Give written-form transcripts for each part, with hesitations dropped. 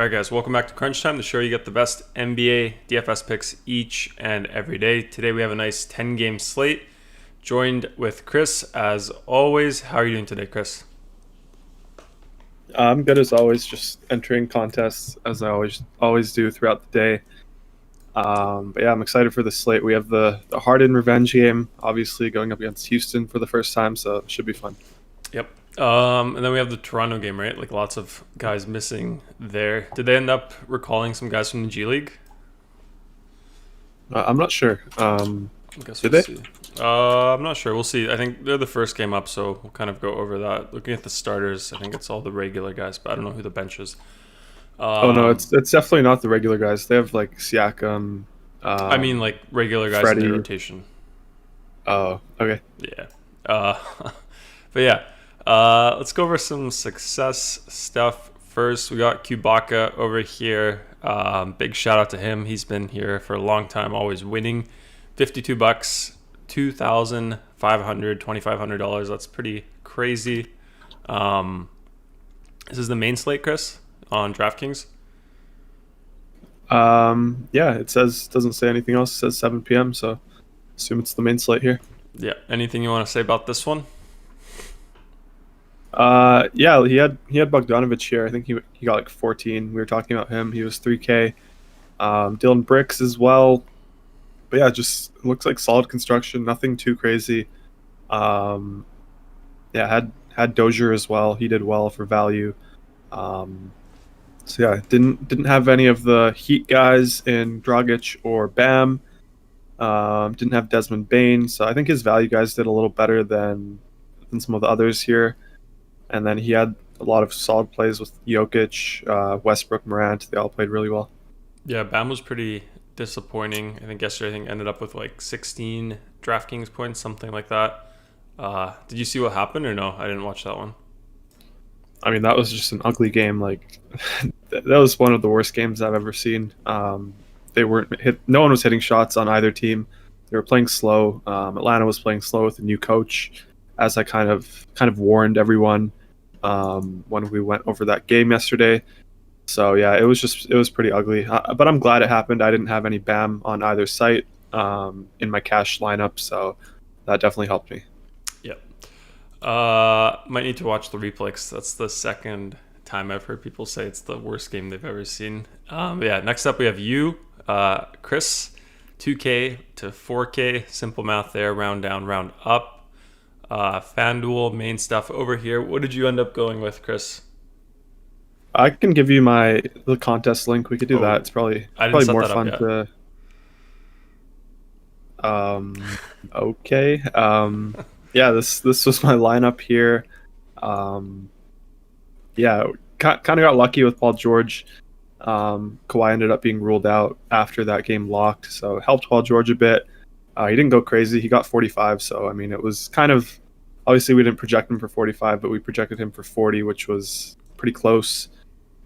All right, guys, welcome back to Crunch Time, the show you get the best NBA DFS picks each and every day. Today we have a nice 10-game slate, joined with Chris as always. How are you doing today, Chris? I'm good as always, just entering contests as I always do throughout the day. But yeah, I'm excited for the slate. We have the Harden revenge game, obviously going up against Houston for the first time, so it should be fun. Yep. And then we have the Toronto game, right? Like lots of guys missing there. Did they end up recalling some guys from the G League? I'm not sure. I guess Did we'll they? see. I'm not sure. We'll see. I think they're the first game up, so we'll kind of go over that. Looking at the starters, I think it's all the regular guys, but I don't know who the bench is. Oh no, it's definitely not the regular guys. They have like Siakam. I mean, like regular guys in Freddie. their rotation. Oh, okay. Yeah. But yeah, let's go over some success stuff first. We got Kubaka over here. Big shout out to him. He's been here for a long time, always winning. $52, $2,500, $2,500. That's pretty crazy. This is the main slate, Chris, on DraftKings. Yeah, it doesn't say anything else. It says 7 p.m. So assume it's the main slate here. Yeah. Anything you want to say about this one? Yeah, he had Bogdanovich here. I think he got like 14. We were talking about him. He was 3K. Dylan Bricks as well. But yeah, just looks like solid construction. Nothing too crazy. Yeah, had Dozier as well. He did well for value. So yeah, didn't have any of the Heat guys in Dragic or Bam. Didn't have Desmond Bain. So I think his value guys did a little better than some of the others here. And then he had a lot of solid plays with Jokic, Westbrook, Morant. They all played really well. Yeah, Bam was pretty disappointing. I think yesterday ended up with like 16 DraftKings points, something like that. Did you see what happened or no? I didn't watch that one. I mean, that was just an ugly game. Like that was one of the worst games I've ever seen. They weren't hit. No one was hitting shots on either team. They were playing slow. Atlanta was playing slow with a new coach, as I kind of warned everyone when we went over that game yesterday. So yeah, it was pretty ugly. But I'm glad it happened. I didn't have any Bam on either site in my cash lineup, so that definitely helped me. Yep. Might need to watch the replay 'cause that's the second time I've heard people say it's the worst game they've ever seen. But yeah, next up we have you, Chris, 2K to 4K. Simple math there, round down, round up. FanDuel, main stuff over here. What did you end up going with, Chris? I can give you the contest link. We could do that. It's probably more fun to. Okay. Yeah, this was my lineup here. Yeah, kind of got lucky with Paul George. Kawhi ended up being ruled out after that game locked, so it helped Paul George a bit. He didn't go crazy. He got 45, so I mean, it was kind of obviously we didn't project him for 45, but we projected him for 40, which was pretty close.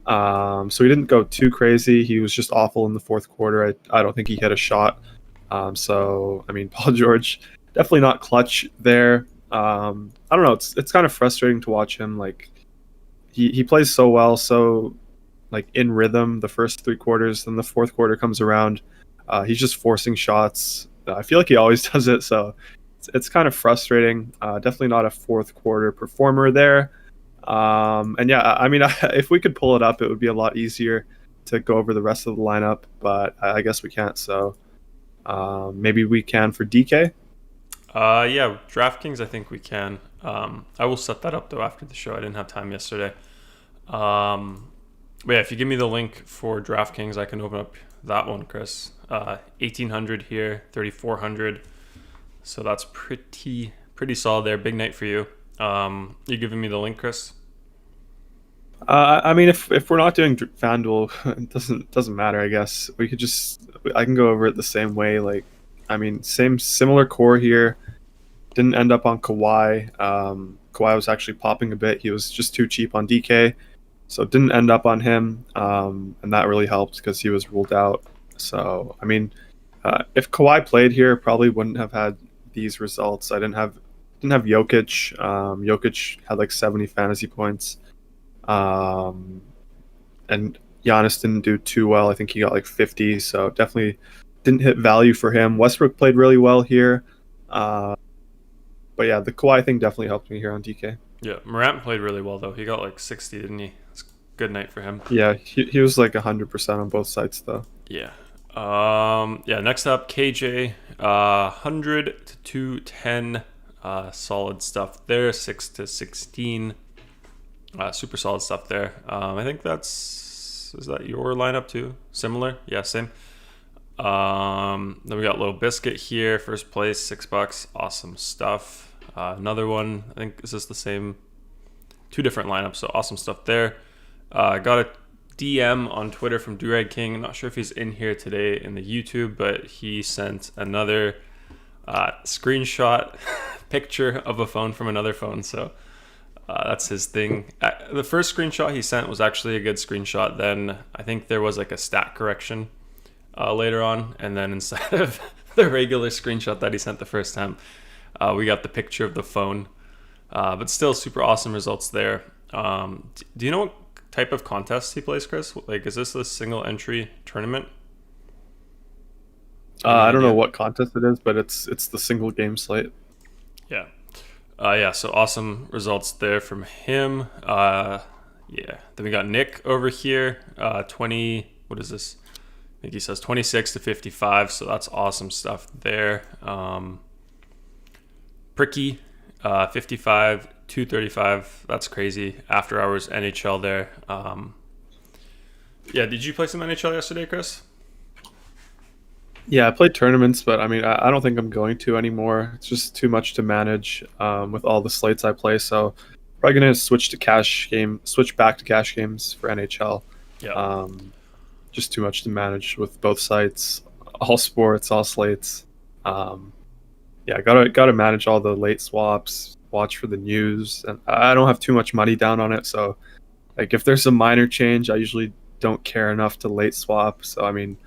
So he didn't go too crazy. He was just awful in the fourth quarter. I don't think he hit a shot. So I mean, Paul George definitely not clutch there. I don't know. It's kind of frustrating to watch him. Like he plays so well, so like in rhythm the first three quarters. Then the fourth quarter comes around. He's just forcing shots. I feel like he always does it, so it's kind of frustrating. Definitely not a fourth quarter performer there. And yeah, I mean, if we could pull it up, it would be a lot easier to go over the rest of the lineup, but I guess we can't. So maybe we can for DK. Yeah, DraftKings, I think we can. I will set that up though after the show. I didn't have time yesterday. But yeah, if you give me the link for DraftKings, I can open up that one, Chris. 1,800 here, 3,400. So that's pretty solid there. Big night for you. You giving me the link, Chris? I mean, if we're not doing FanDuel, it doesn't matter. I guess I can go over it the same way. Like, I mean, similar core here. Didn't end up on Kawhi. Kawhi was actually popping a bit. He was just too cheap on DK, so didn't end up on him. And that really helped because he was ruled out. So I mean, if Kawhi played here, probably wouldn't have had these results. I didn't have Jokic. Jokic had like 70 fantasy points. And Giannis didn't do too well. I think he got like 50, so definitely didn't hit value for him. Westbrook played really well here. Uh, but yeah, the Kawhi thing definitely helped me here on DK. Yeah, Morant played really well though. He got like 60, didn't he? It's a good night for him. Yeah, he was like 100% on both sides though. Yeah. Yeah. Next up, KJ, 100 to 210. Solid stuff there. 6 to 16. Super solid stuff there. I think is that your lineup too? Similar? Yeah, same. Then we got Little Biscuit here, first place, $6. Awesome stuff. Another one, I think, is this the same? Two different lineups, so awesome stuff there. Got a DM on Twitter from Durag King. I'm not sure if he's in here today in the YouTube, but he sent another screenshot picture of a phone from another phone. So that's his thing. The first screenshot he sent was actually a good screenshot. Then I think there was like a stat correction later on, and then instead of the regular screenshot that he sent the first time, we got the picture of the phone. But still super awesome results there. Do you know what type of contest he plays, Chris? Like, is this a single entry tournament? I don't know what contest it is, but it's the single game slate. Yeah. Yeah, so awesome results there from him. Yeah. Then we got Nick over here. 20, what is this? I think he says 26 to 55, so that's awesome stuff there. Pricky, 55, 235. That's crazy. After hours NHL there. Yeah, did you play some NHL yesterday, Chris? Yeah, I played tournaments, but I mean, I don't think I'm going to anymore. It's just too much to manage with all the slates I play. So probably gonna switch back to cash games for NHL. Yeah. Just too much to manage with both sites, all sports, all slates. Yeah, gotta manage all the late swaps, watch for the news, and I don't have too much money down on it. So, like, if there's a minor change, I usually don't care enough to late swap. So, I mean,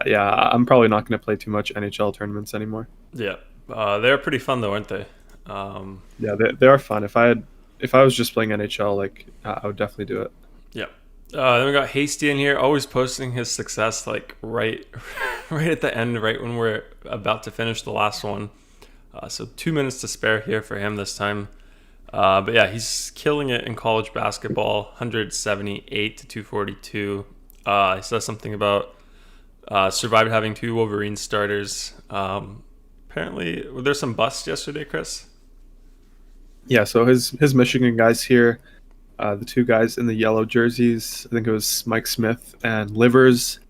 yeah, I'm probably not going to play too much NHL tournaments anymore. Yeah, they're pretty fun though, aren't they? Yeah, they are fun. If I was just playing NHL, like, I would definitely do it. Yeah. Then we got Hasty in here, always posting his success like right at the end, right when we're about to finish the last one. So 2 minutes to spare here for him this time. But yeah, he's killing it in college basketball, 178 to 242. He says something about survived having 2 Wolverine starters. Apparently, were there some busts yesterday, Chris? Yeah, so his Michigan guys here, the 2 guys in the yellow jerseys, I think it was Mike Smith and Livers.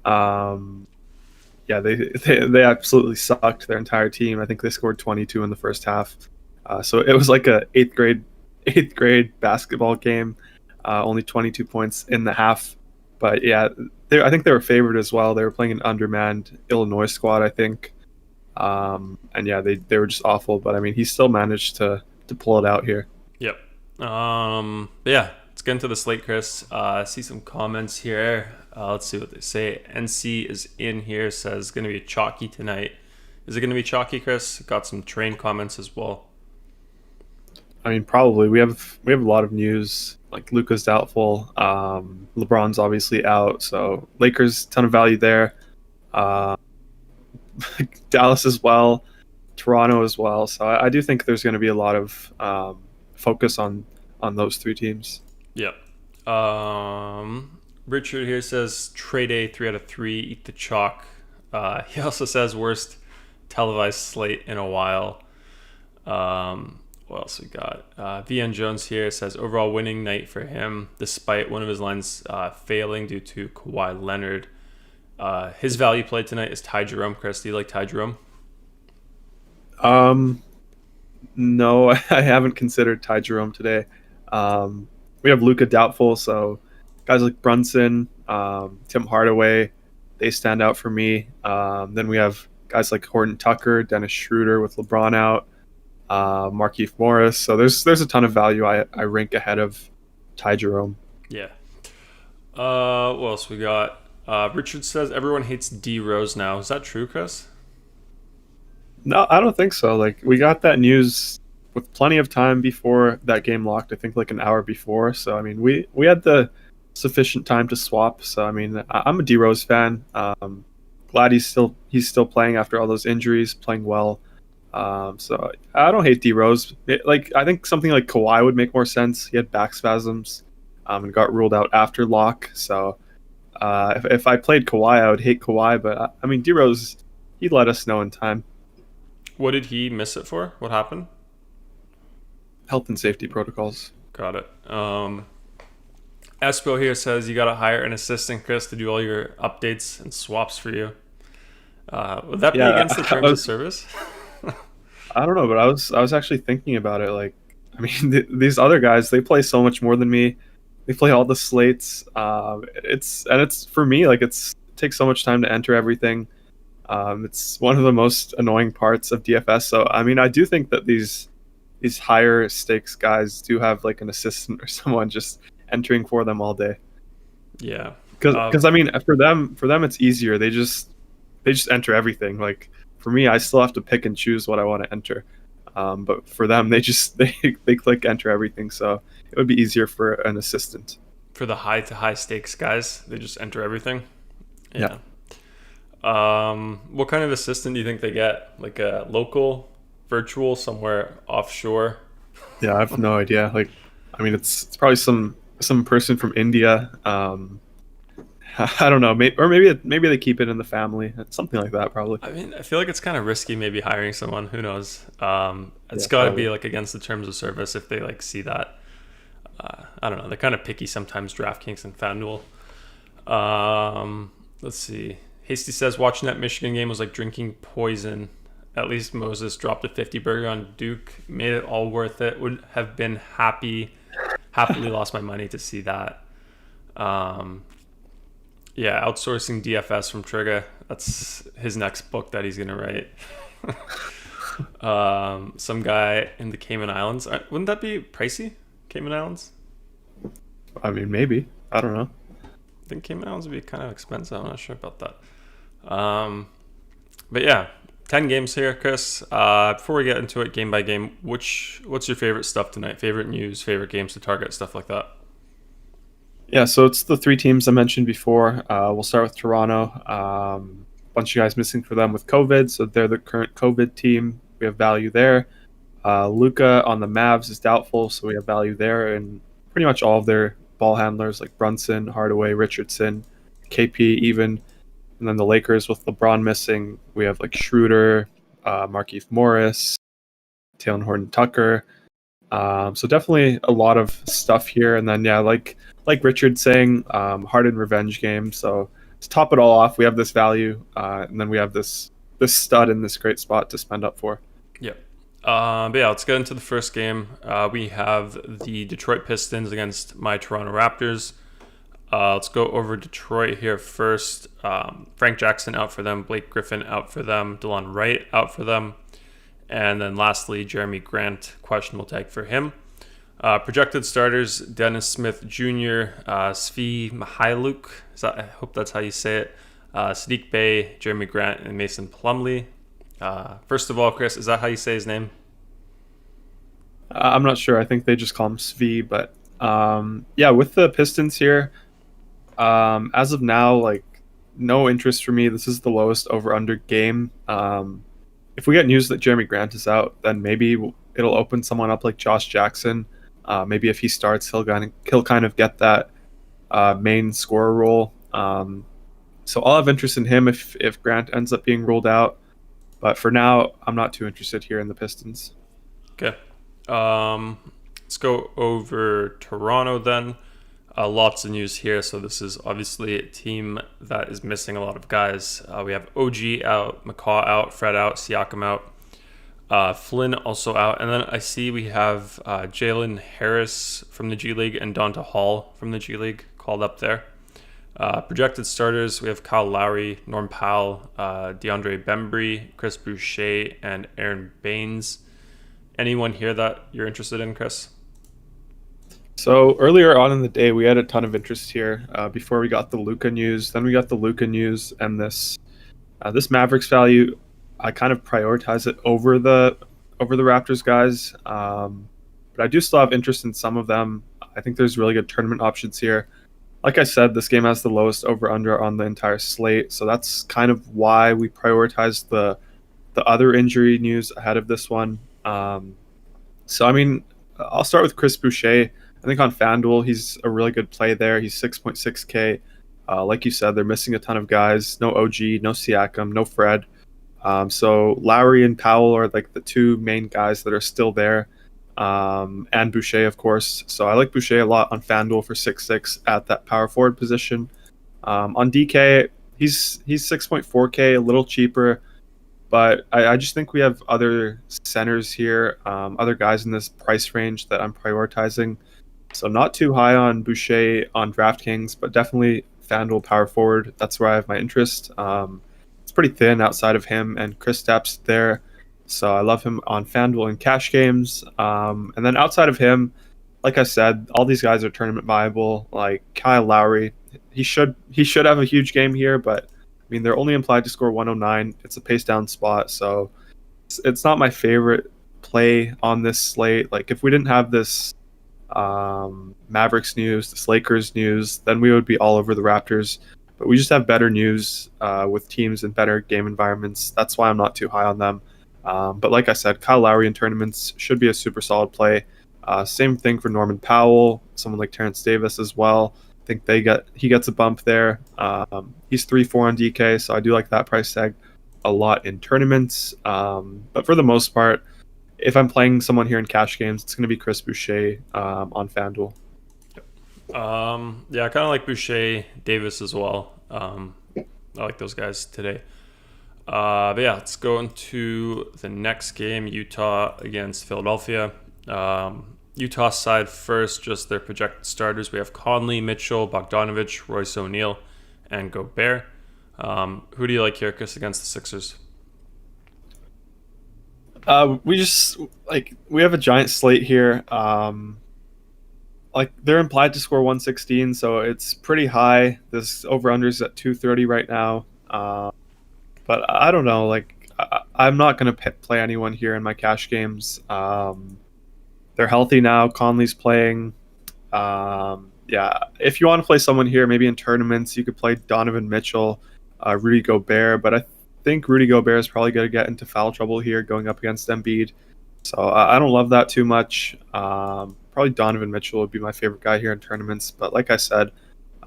Yeah, they absolutely sucked, their entire team. I think they scored 22 in the first half. So it was like a eighth grade basketball game. Only 22 points in the half. But yeah, I think they were favored as well. They were playing an undermanned Illinois squad, I think. And yeah, they were just awful. But I mean, he still managed to pull it out here. Yep. Yeah, let's get into the slate, Chris. See some comments here. Let's see what they say. NC is in here, says going to be chalky tonight. Is it going to be chalky, Chris? Got some train comments as well. I mean, probably. We have a lot of news. Like, Luka's doubtful. LeBron's obviously out, so Lakers, ton of value there. Dallas as well, Toronto as well. So I do think there's going to be a lot of focus on those 3 teams. Yep. Richard here says trade day 3 out of 3. Eat the chalk. He also says worst televised slate in a while. What else we got? VN Jones here says overall winning night for him, despite one of his lines failing due to Kawhi Leonard. His value play tonight is Ty Jerome. Chris, do you like Ty Jerome? No, I haven't considered Ty Jerome today. We have Luka doubtful, so guys like Brunson, Tim Hardaway, they stand out for me. Then we have guys like Horton Tucker, Dennis Schroeder with LeBron out. Markieff Morris. So there's a ton of value I rank ahead of Ty Jerome. Yeah. What else we got? Richard says everyone hates D Rose now. Is that true, Chris? No, I don't think so. Like, we got that news with plenty of time before that game locked. I think like an hour before. So I mean, we had the sufficient time to swap. So I mean, I'm a D Rose fan. Glad he's still playing after all those injuries, playing well. So I don't hate D Rose. Like I think something like Kawhi would make more sense. He had back spasms, and got ruled out after lock. So if I played Kawhi, I would hate Kawhi. But I mean, D Rose, he'd let us know in time. What did he miss it for? What happened? Health and safety protocols. Got it. Espo here says you got to hire an assistant, Chris, to do all your updates and swaps for you. Would that be against the terms of service? I don't know, but I was actually thinking about it. Like, I mean, these other guys, they play so much more than me. They play all the slates. It's for me, like it takes so much time to enter everything. It's one of the most annoying parts of DFS. So I mean, I do think that these higher stakes guys do have like an assistant or someone just entering for them all day. Yeah, because I mean, for them it's easier. They just enter everything. Like for me, I still have to pick and choose what I want to enter. But for them, they click enter everything. So it would be easier for an assistant. For the high to high stakes guys, they just enter everything. Yeah. What kind of assistant do you think they get? Like a local, virtual, somewhere offshore? Yeah, I have no idea. Like, I mean, it's probably some person from India. I don't know, maybe they keep it in the family, something like that, probably. I mean, I feel like it's kind of risky, maybe hiring someone. Who knows? It's Yeah, got to probably. be like against the terms of service if they like see that. I don't know. They're kind of picky sometimes. DraftKings and FanDuel. Let's see. Hasty says watching that Michigan game was like drinking poison. At least Moses dropped a 50 burger on Duke, made it all worth it. Would have been happily lost my money to see that. Yeah, outsourcing DFS from Trigger. That's his next book that he's gonna write. Some guy in the Cayman Islands. Wouldn't that be pricey? Cayman Islands? I mean, maybe. I don't know. I think Cayman Islands would be kind of expensive. I'm not sure about that. But yeah, 10 games here, Chris. Before we get into it game by game, what's your favorite stuff tonight? Favorite news, favorite games to target, stuff like that? Yeah, so it's the three teams I mentioned before. We'll start with Toronto. Bunch of guys missing for them with COVID, so they're the current COVID team. We have value there. Luka on the Mavs is doubtful, so we have value there, and pretty much all of their ball handlers like Brunson, Hardaway, Richardson, KP even. And then the Lakers with LeBron missing, we have like Schroeder, Markieff Morris, Taylor Horton-Tucker. So definitely a lot of stuff here. And then yeah, like Richard saying, Harden revenge game. So to top it all off, we have this value, and then we have this stud in this great spot to spend up for. Yep. But yeah, let's get into the first game. We have the Detroit Pistons against my Toronto Raptors. Let's go over Detroit here first. Frank Jackson out for them. Blake Griffin out for them. DeLon Wright out for them. And then lastly, Jeremy Grant, questionable tag for him. Projected starters, Dennis Smith Jr., Svi Mihailuk, I hope that's how you say it, Sadiq Bey, Jeremy Grant, and Mason Plumlee. First of all, Chris, is that how you say his name? I'm not sure. I think they just call him Svi. But yeah, with the Pistons here, as of now, like no interest for me. This is the lowest over/under game. If we get news that Jeremy Grant is out, then maybe it'll open someone up like Josh Jackson. Maybe if he starts, he'll kind of get that main scorer role. So I'll have interest in him if Grant ends up being ruled out. But for now, I'm not too interested here in the Pistons. Okay. Let's go over Toronto then. Lots of news here. So this is obviously a team that is missing a lot of guys. We have OG out, McCaw out, Fred out, Siakam out, Flynn also out. And then I see we have Jalen Harris from the G League and Donta Hall from the G League called up there. Projected starters, we have Kyle Lowry, Norm Powell, DeAndre Bembry, Chris Boucher, and Aaron Baines. Anyone here that you're interested in, Chris? So earlier on in the day, we had a ton of interest here before we got the Luka news. Then we got the Luka news, and this Mavericks value, I kind of prioritize it over the Raptors guys. But I do still have interest in some of them. I think there's really good tournament options here. like I said, this game has the lowest over under on the entire slate, so that's kind of why we prioritized the other injury news ahead of this one. So I mean, I'll start with Chris Boucher. I think on FanDuel he's a really good play there. He's 6.6K. Like you said, they're missing a ton of guys. No OG, no Siakam, no Fred. So Lowry and Powell are like the two main guys that are still there, and Boucher, of course. So I like Boucher a lot on FanDuel for 6.6 at that power forward position. On DK, he's 6.4K, a little cheaper, but I just think we have other centers here, other guys in this price range that I'm prioritizing. So not too high on Boucher on DraftKings, but definitely FanDuel power forward. That's where I have my interest. It's pretty thin outside of him and Kristaps there. So I love him on FanDuel and cash games. And then outside of him, like I said, all these guys are tournament viable. Like Kyle Lowry, he should have a huge game here, but I mean they're only implied to score 109. It's a pace down spot, so it's not my favorite play on this slate. Like if we didn't have this Mavericks news, this Lakers news, then we would be all over the Raptors. But we just have better news with teams and better game environments. That's why I'm not too high on them. But like I said, Kyle Lowry in tournaments should be a super solid play. Same thing for Norman Powell, someone like Terrence Davis as well. I think he gets a bump there. He's 3-4 on DK, so I do like that price tag a lot in tournaments. But for the most part, if I'm playing someone here in cash games, it's going to be Chris Boucher on FanDuel. Yeah, I kind of like Boucher, Davis as well. I like those guys today. But yeah, let's go into the next game, Utah against Philadelphia. Utah side first, just their projected starters. We have Conley, Mitchell, Bogdanovich, Royce O'Neal, and Gobert. Who do you like here, Chris, against the Sixers? We have a giant slate here. Like they're implied to score 116, so it's pretty high. This over under is at 230 right now. But I don't know. Like I'm not going to play anyone here in my cash games. They're healthy now. Conley's playing. Yeah, if you want to play someone here, maybe in tournaments, you could play Donovan Mitchell, Rudy Gobert. But I think Rudy Gobert is probably going to get into foul trouble here going up against Embiid. So I don't love that too much. Probably Donovan Mitchell would be my favorite guy here in tournaments. But like I said,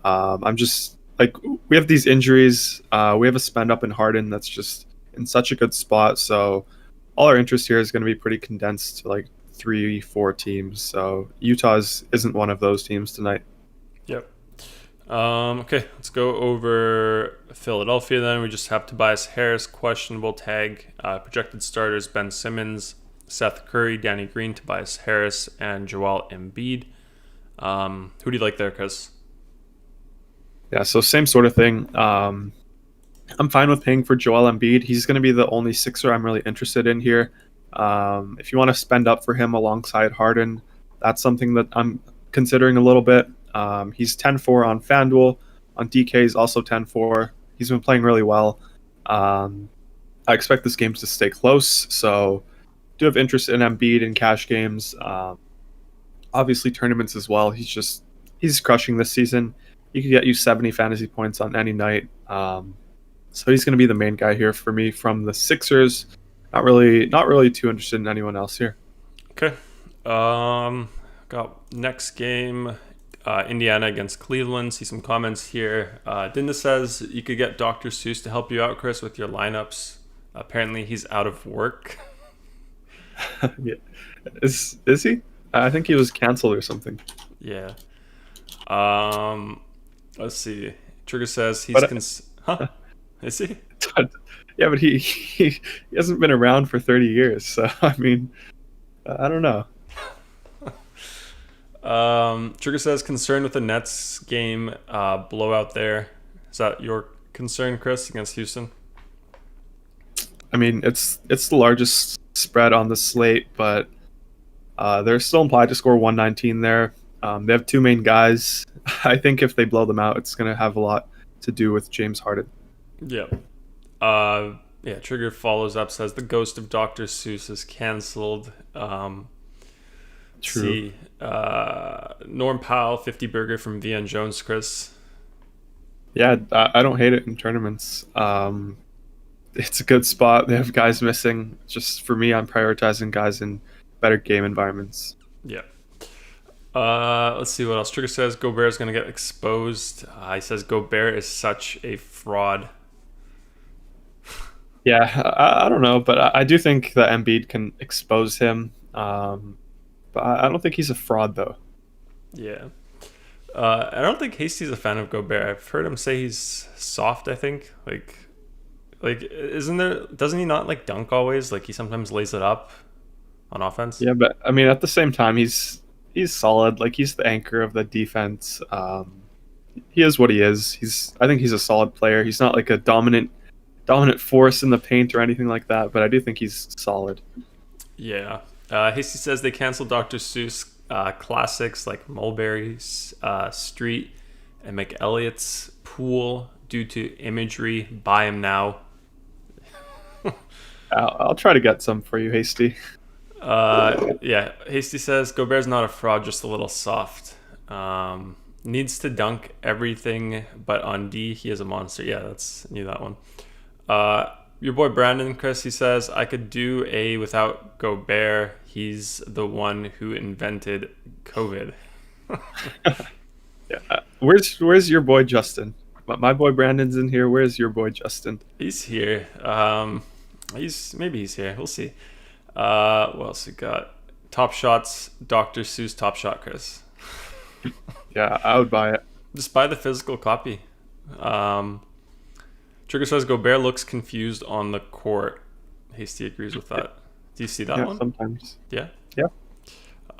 I'm just like we have these injuries. We have a spend up in Harden that's just in such a good spot. So all our interest here is going to be pretty condensed to like 3-4 teams. So Utah isn't one of those teams tonight. Yep. Okay, let's go over Philadelphia then. We just have Tobias Harris, questionable tag. Projected starters, Ben Simmons, Seth Curry, Danny Green, Tobias Harris, and Joel Embiid. Who do you like there, Chris? Yeah, so same sort of thing. I'm fine with paying for Joel Embiid. He's going to be the only Sixer I'm really interested in here. If you want to spend up for him alongside Harden, that's something that I'm considering a little bit. He's 10-4 on FanDuel. On DK, he's also 10-4. He's been playing really well. I expect this game to stay close, so do have interest in Embiid in cash games. Obviously, tournaments as well. He's crushing this season. He could get you 70 fantasy points on any night. So he's going to be the main guy here for me from the Sixers. Not really too interested in anyone else here. Okay. Got next game, Indiana against Cleveland. See some comments here. Dinda says you could get Dr. Seuss to help you out, Chris, with your lineups. Apparently he's out of work. Yeah. Is he? I think he was canceled or something. Yeah. Let's see. Trigger says he's Is he? Yeah, but he hasn't been around for 30 years, so I mean, I don't know. Trigger says concerned with the Nets game blowout there. Is that your concern, Chris, against Houston? I mean, it's the largest spread on the slate, but they're still implied to score 119 there. They have two main guys. I think if they blow them out, it's going to have a lot to do with James Harden. Yeah. Trigger follows up, says the ghost of Dr. Seuss is canceled. True. See, Norm Powell, 50 burger from VN Jones, Chris. Yeah, I don't hate it in tournaments. It's a good spot. They have guys missing. Just for me, I'm prioritizing guys in better game environments. Yeah. Let's see what else. Trigger says Gobert is going to get exposed. He says Gobert is such a fraud. Yeah, I don't know, but I do think that Embiid can expose him. But I don't think he's a fraud, though. Yeah. I don't think Hasty's a fan of Gobert. I've heard him say he's soft, I think. Like doesn't he not like dunk always? Like he sometimes lays it up on offense. Yeah, but I mean, at the same time, he's solid. Like he's the anchor of the defense. He is what he is. I think he's a solid player. He's not like a dominant force in the paint or anything like that. But I do think he's solid. Yeah. Hasty says they canceled Dr. Seuss classics like Mulberry's Street and McElliot's Pool due to imagery. Buy him now. I'll try to get some for you, Hasty. Yeah. Hasty says Gobert's not a fraud, just a little soft. Needs to dunk everything, but on D, he is a monster. Yeah, knew that one. Your boy Brandon, Chris, he says, I could do a without Gobert. He's the one who invented COVID. Yeah. Where's your boy Justin? My boy Brandon's in here. Where's your boy Justin? He's here. Maybe he's here. We'll see. What else we got? Top Shots, Dr. Seuss Top Shot, Chris. Yeah, I would buy it. Just buy the physical copy. Trigger says Gobert looks confused on the court. Hasty agrees with that. Do you see that one? Sometimes. Yeah. Yeah.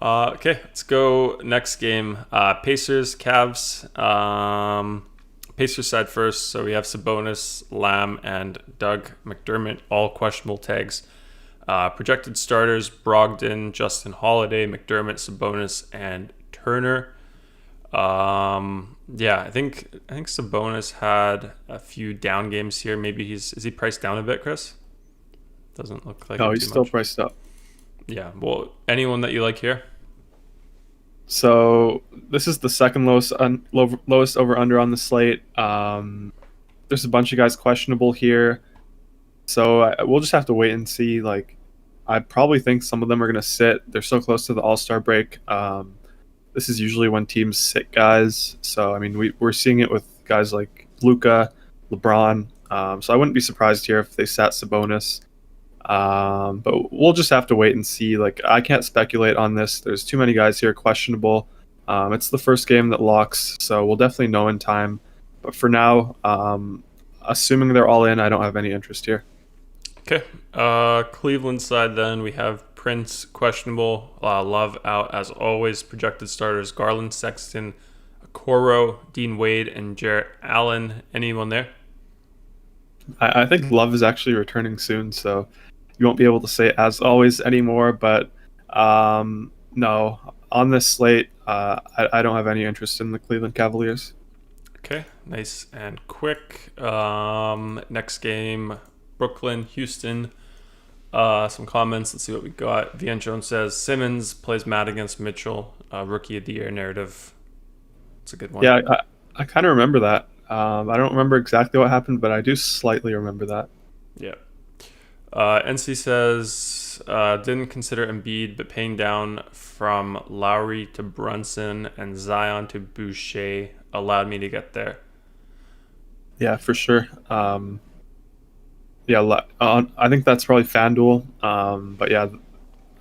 Okay, let's go next game. Pacers, Cavs. Pacers side first. So we have Sabonis, Lamb, and Doug McDermott, all questionable tags. Projected starters: Brogdon, Justin Holiday, McDermott, Sabonis, and Turner. Yeah, I think Sabonis had a few down games here. Maybe is he priced down a bit, Chris? Doesn't look like. No, he's still priced up. Yeah. Well, anyone that you like here? So this is the second lowest over under on the slate. There's a bunch of guys questionable here, so we'll just have to wait and see. Like, I probably think some of them are going to sit. They're so close to the All-Star break. This is usually when teams sit guys. So I mean, we're seeing it with guys like Luka, LeBron. So I wouldn't be surprised here if they sat Sabonis. But we'll just have to wait and see. Like, I can't speculate on this. There's too many guys here questionable. It's the first game that locks, so we'll definitely know in time. But for now, assuming they're all in, I don't have any interest here. Okay. Cleveland side then, we have Prince questionable, Love out as always. Projected starters: Garland, Sexton, Okoro, Dean Wade, and Jarrett Allen. Anyone there? I think Love is actually returning soon, so you won't be able to say as always anymore. But no, on this slate, I don't have any interest in the Cleveland Cavaliers. Okay, nice and quick. Next game, Brooklyn, Houston. Some comments. Let's see what we got. VN Jones says Simmons plays mad against Mitchell. Rookie of the year narrative. It's a good one. Yeah, I kind of remember that. I don't remember exactly what happened, but I do slightly remember that. Yeah. NC says didn't consider Embiid, but paying down from Lowry to Brunson and Zion to Boucher allowed me to get there. Yeah, for sure. Yeah, I think that's probably FanDuel. But yeah,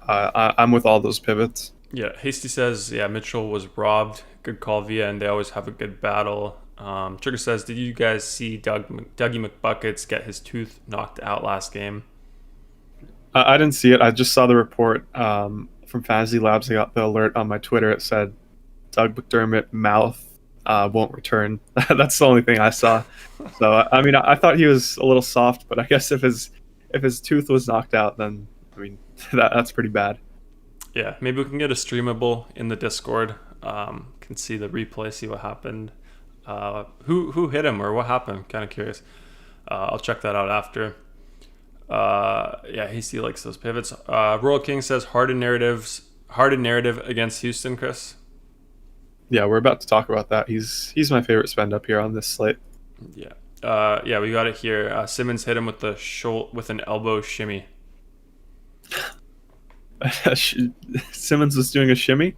I'm with all those pivots. Yeah, Hasty says, yeah, Mitchell was robbed. Good call, Via, and they always have a good battle. Trigger says, did you guys see Dougie McBuckets get his tooth knocked out last game? I didn't see it. I just saw the report from Fantasy Labs. I got the alert on my Twitter. It said Doug McDermott mouth won't return. That's the only thing I saw. So I mean, I thought he was a little soft, but I guess if his tooth was knocked out, then I mean that's pretty bad. Yeah, maybe we can get a streamable in the Discord. Can see the replay, see what happened. Who hit him or what happened? Kind of curious. I'll check that out after. Yeah, Hasty likes those pivots. Royal King says Harden narratives. Harden narrative against Houston, Chris. Yeah, we're about to talk about that. He's my favorite spend up here on this slate. Yeah. Yeah, we got it here. Simmons hit him with with an elbow shimmy. Simmons was doing a shimmy.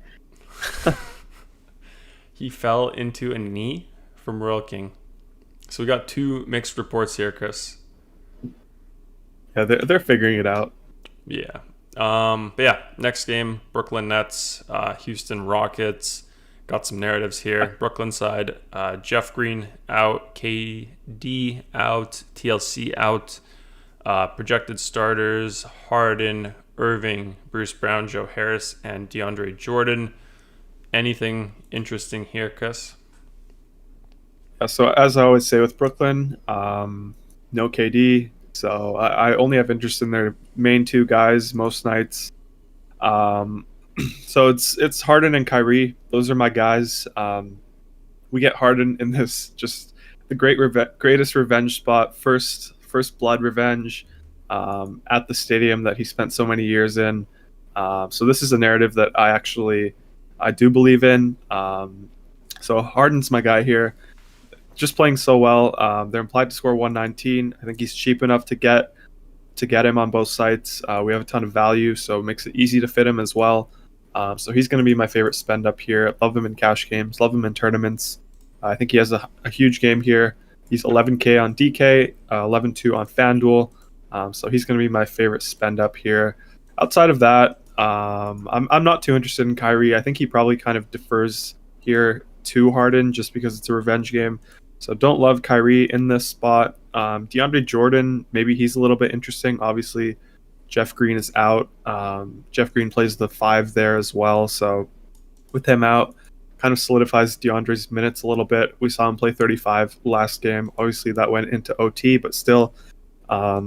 He fell into a knee from Royal King. So we got two mixed reports here, Chris. Yeah, they're figuring it out. Yeah. But yeah, next game, Brooklyn Nets, Houston Rockets. Got some narratives here. Brooklyn side, Jeff Green out, KD out, TLC out. Projected starters, Harden, Irving, Bruce Brown, Joe Harris, and DeAndre Jordan. Anything interesting here, Chris? So as I always say with Brooklyn, no KD. So I only have interest in their main two guys most nights. So it's Harden and Kyrie. Those are my guys. We get Harden in this just the greatest revenge spot, first blood revenge at the stadium that he spent so many years in. So this is a narrative that I do believe in. So Harden's my guy here. Just playing so well. They're implied to score 119. I think he's cheap enough to get him on both sites. We have a ton of value, so it makes it easy to fit him as well. So he's going to be my favorite spend up here. Love him in cash games. Love him in tournaments. I think he has a huge game here. He's 11K on DK, 11.2 on FanDuel. So he's going to be my favorite spend up here. Outside of that, I'm not too interested in Kyrie. I think he probably kind of defers here to Harden just because it's a revenge game. So don't love Kyrie in this spot. DeAndre Jordan, maybe he's a little bit interesting. Obviously, Jeff Green is out. Jeff Green plays the 5 there as well. So with him out, kind of solidifies DeAndre's minutes a little bit. We saw him play 35 last game. Obviously, that went into OT, but still, I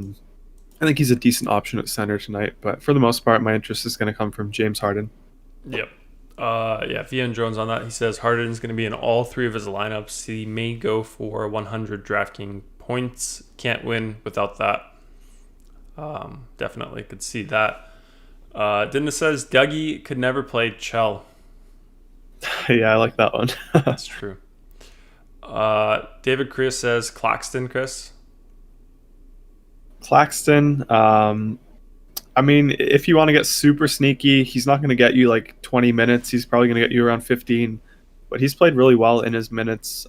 think he's a decent option at center tonight. But for the most part, my interest is going to come from James Harden. Yep. Yeah, Vian Jones on that. He says Harden's going to be in all 3 of his lineups. He may go for 100 DraftKings points. Can't win without that. Definitely could see that. Dinda says Dougie could never play Chell. Yeah, I like that one. That's true. David Chris says Claxton, Chris. Claxton, I mean, if you want to get super sneaky, he's not going to get you like 20 minutes. He's probably going to get you around 15, but he's played really well in his minutes.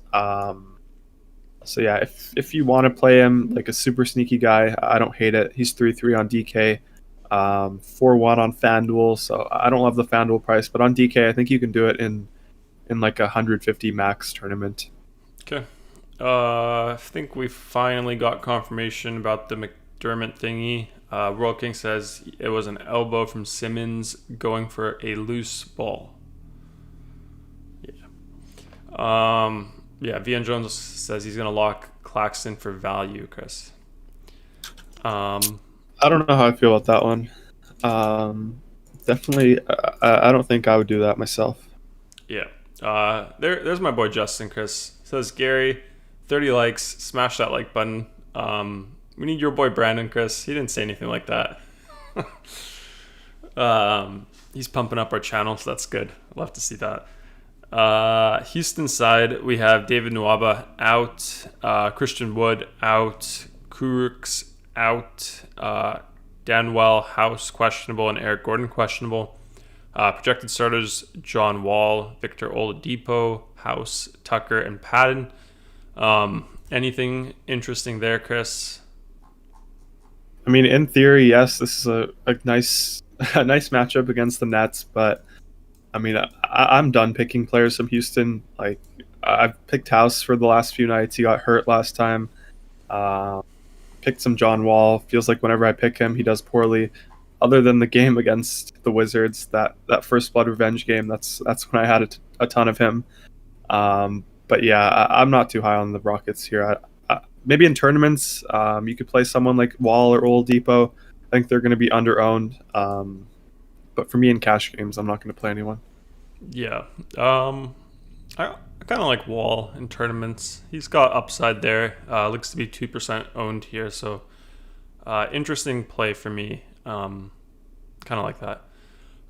So yeah, if you want to play him like a super sneaky guy, I don't hate it. He's 3-3 on DK, 4-1 on FanDuel. So I don't love the FanDuel price, but on DK, I think you can do it in like a 150 max tournament. Okay. I think we finally got confirmation about the McDermott thingy. Royal King says it was an elbow from Simmons going for a loose ball. Yeah. Yeah, Vian Jones says he's going to lock Claxton for value, Chris. I don't know how I feel about that one. Definitely, I don't think I would do that myself. Yeah. There's my boy Justin, Chris. Says, Garry, 30 likes. Smash that like button. We need your boy Brandon, Chris. He didn't say anything like that. He's pumping up our channel, so that's good. I'd love to see that. Houston side, we have David Nwaba out, Christian Wood out, Kuruks out, Danwell House questionable, and Eric Gordon questionable. Projected starters, John Wall, Victor Oladipo, House, Tucker, and Patton. Anything interesting there, Chris? I mean, in theory, yes, this is a nice matchup against the Nets, but I mean, I'm done picking players from Houston. Like, I've picked House for the last few nights. He got hurt last time. Picked some John Wall. Feels like whenever I pick him, he does poorly. Other than the game against the Wizards, that first blood revenge game, that's when I had a ton of him. But yeah, I'm not too high on the Rockets here. Maybe in tournaments, you could play someone like Wall or Oladipo. I think they're going to be under-owned. But for me in cash games, I'm not going to play anyone. Yeah. I kind of like Wall in tournaments. He's got upside there. Looks to be 2% owned here. So interesting play for me. Kind of like that.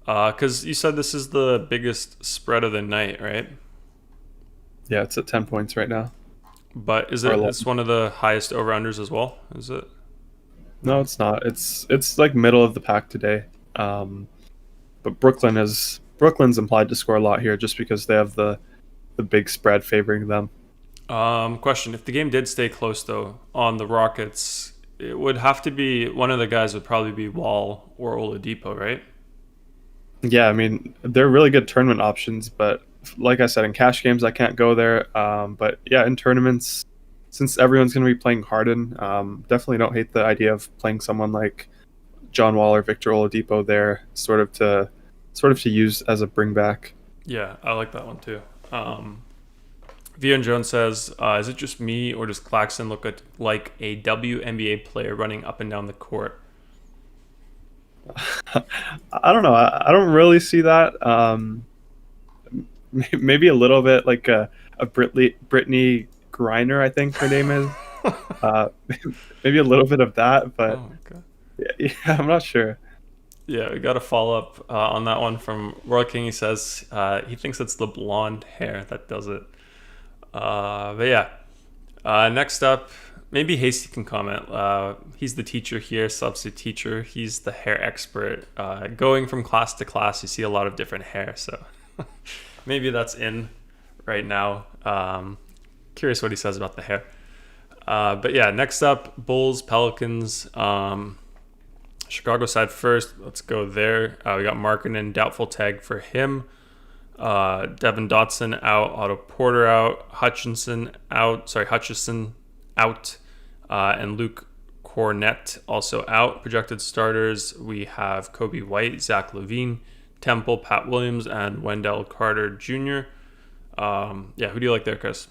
Because you said this is the biggest spread of the night, right? Yeah, it's at 10 points right now. But is Or it? 11. It's one of the highest over unders as well. Is it? No, No. it's not. It's like middle of the pack today. Um, but Brooklyn's implied to score a lot here just because they have the big spread favoring them. Question: if the game did stay close though on the Rockets, it would have to be one of the guys would probably be Wall or Oladipo, right? Yeah, I mean they're really good tournament options, but like I said, in cash games I can't go there. But yeah, in tournaments, since everyone's going to be playing Harden, definitely don't hate the idea of playing someone like John Wall or Victor Oladipo there, sort of to use as a bring back. Yeah, I like that one too. Vian Jones says, "Is it just me or does Claxton look like a WNBA player running up and down the court?" I don't know. I don't really see that. Maybe a little bit like a Brittany Griner, I think her name is. Uh, maybe a little bit of that, Oh but my god. yeah, I'm not sure. Yeah, we got a follow up on that one from Roy King. He says he thinks it's the blonde hair that does it. But yeah, next up, maybe Hasty can comment. He's the teacher here, substitute teacher. He's the hair expert. Going from class to class, you see a lot of different hair. So maybe that's in right now. Curious what he says about the hair. But yeah, next up, Bulls, Pelicans. Chicago side first. Let's go there. We got Markkanen, doubtful tag for him. Devin Dotson out. Otto Porter out. Hutchison out. And Luke Cornett also out. Projected starters, we have Kobe White, Zach LaVine, Temple, Pat Williams, and Wendell Carter Jr. Yeah, who do you like there, Chris?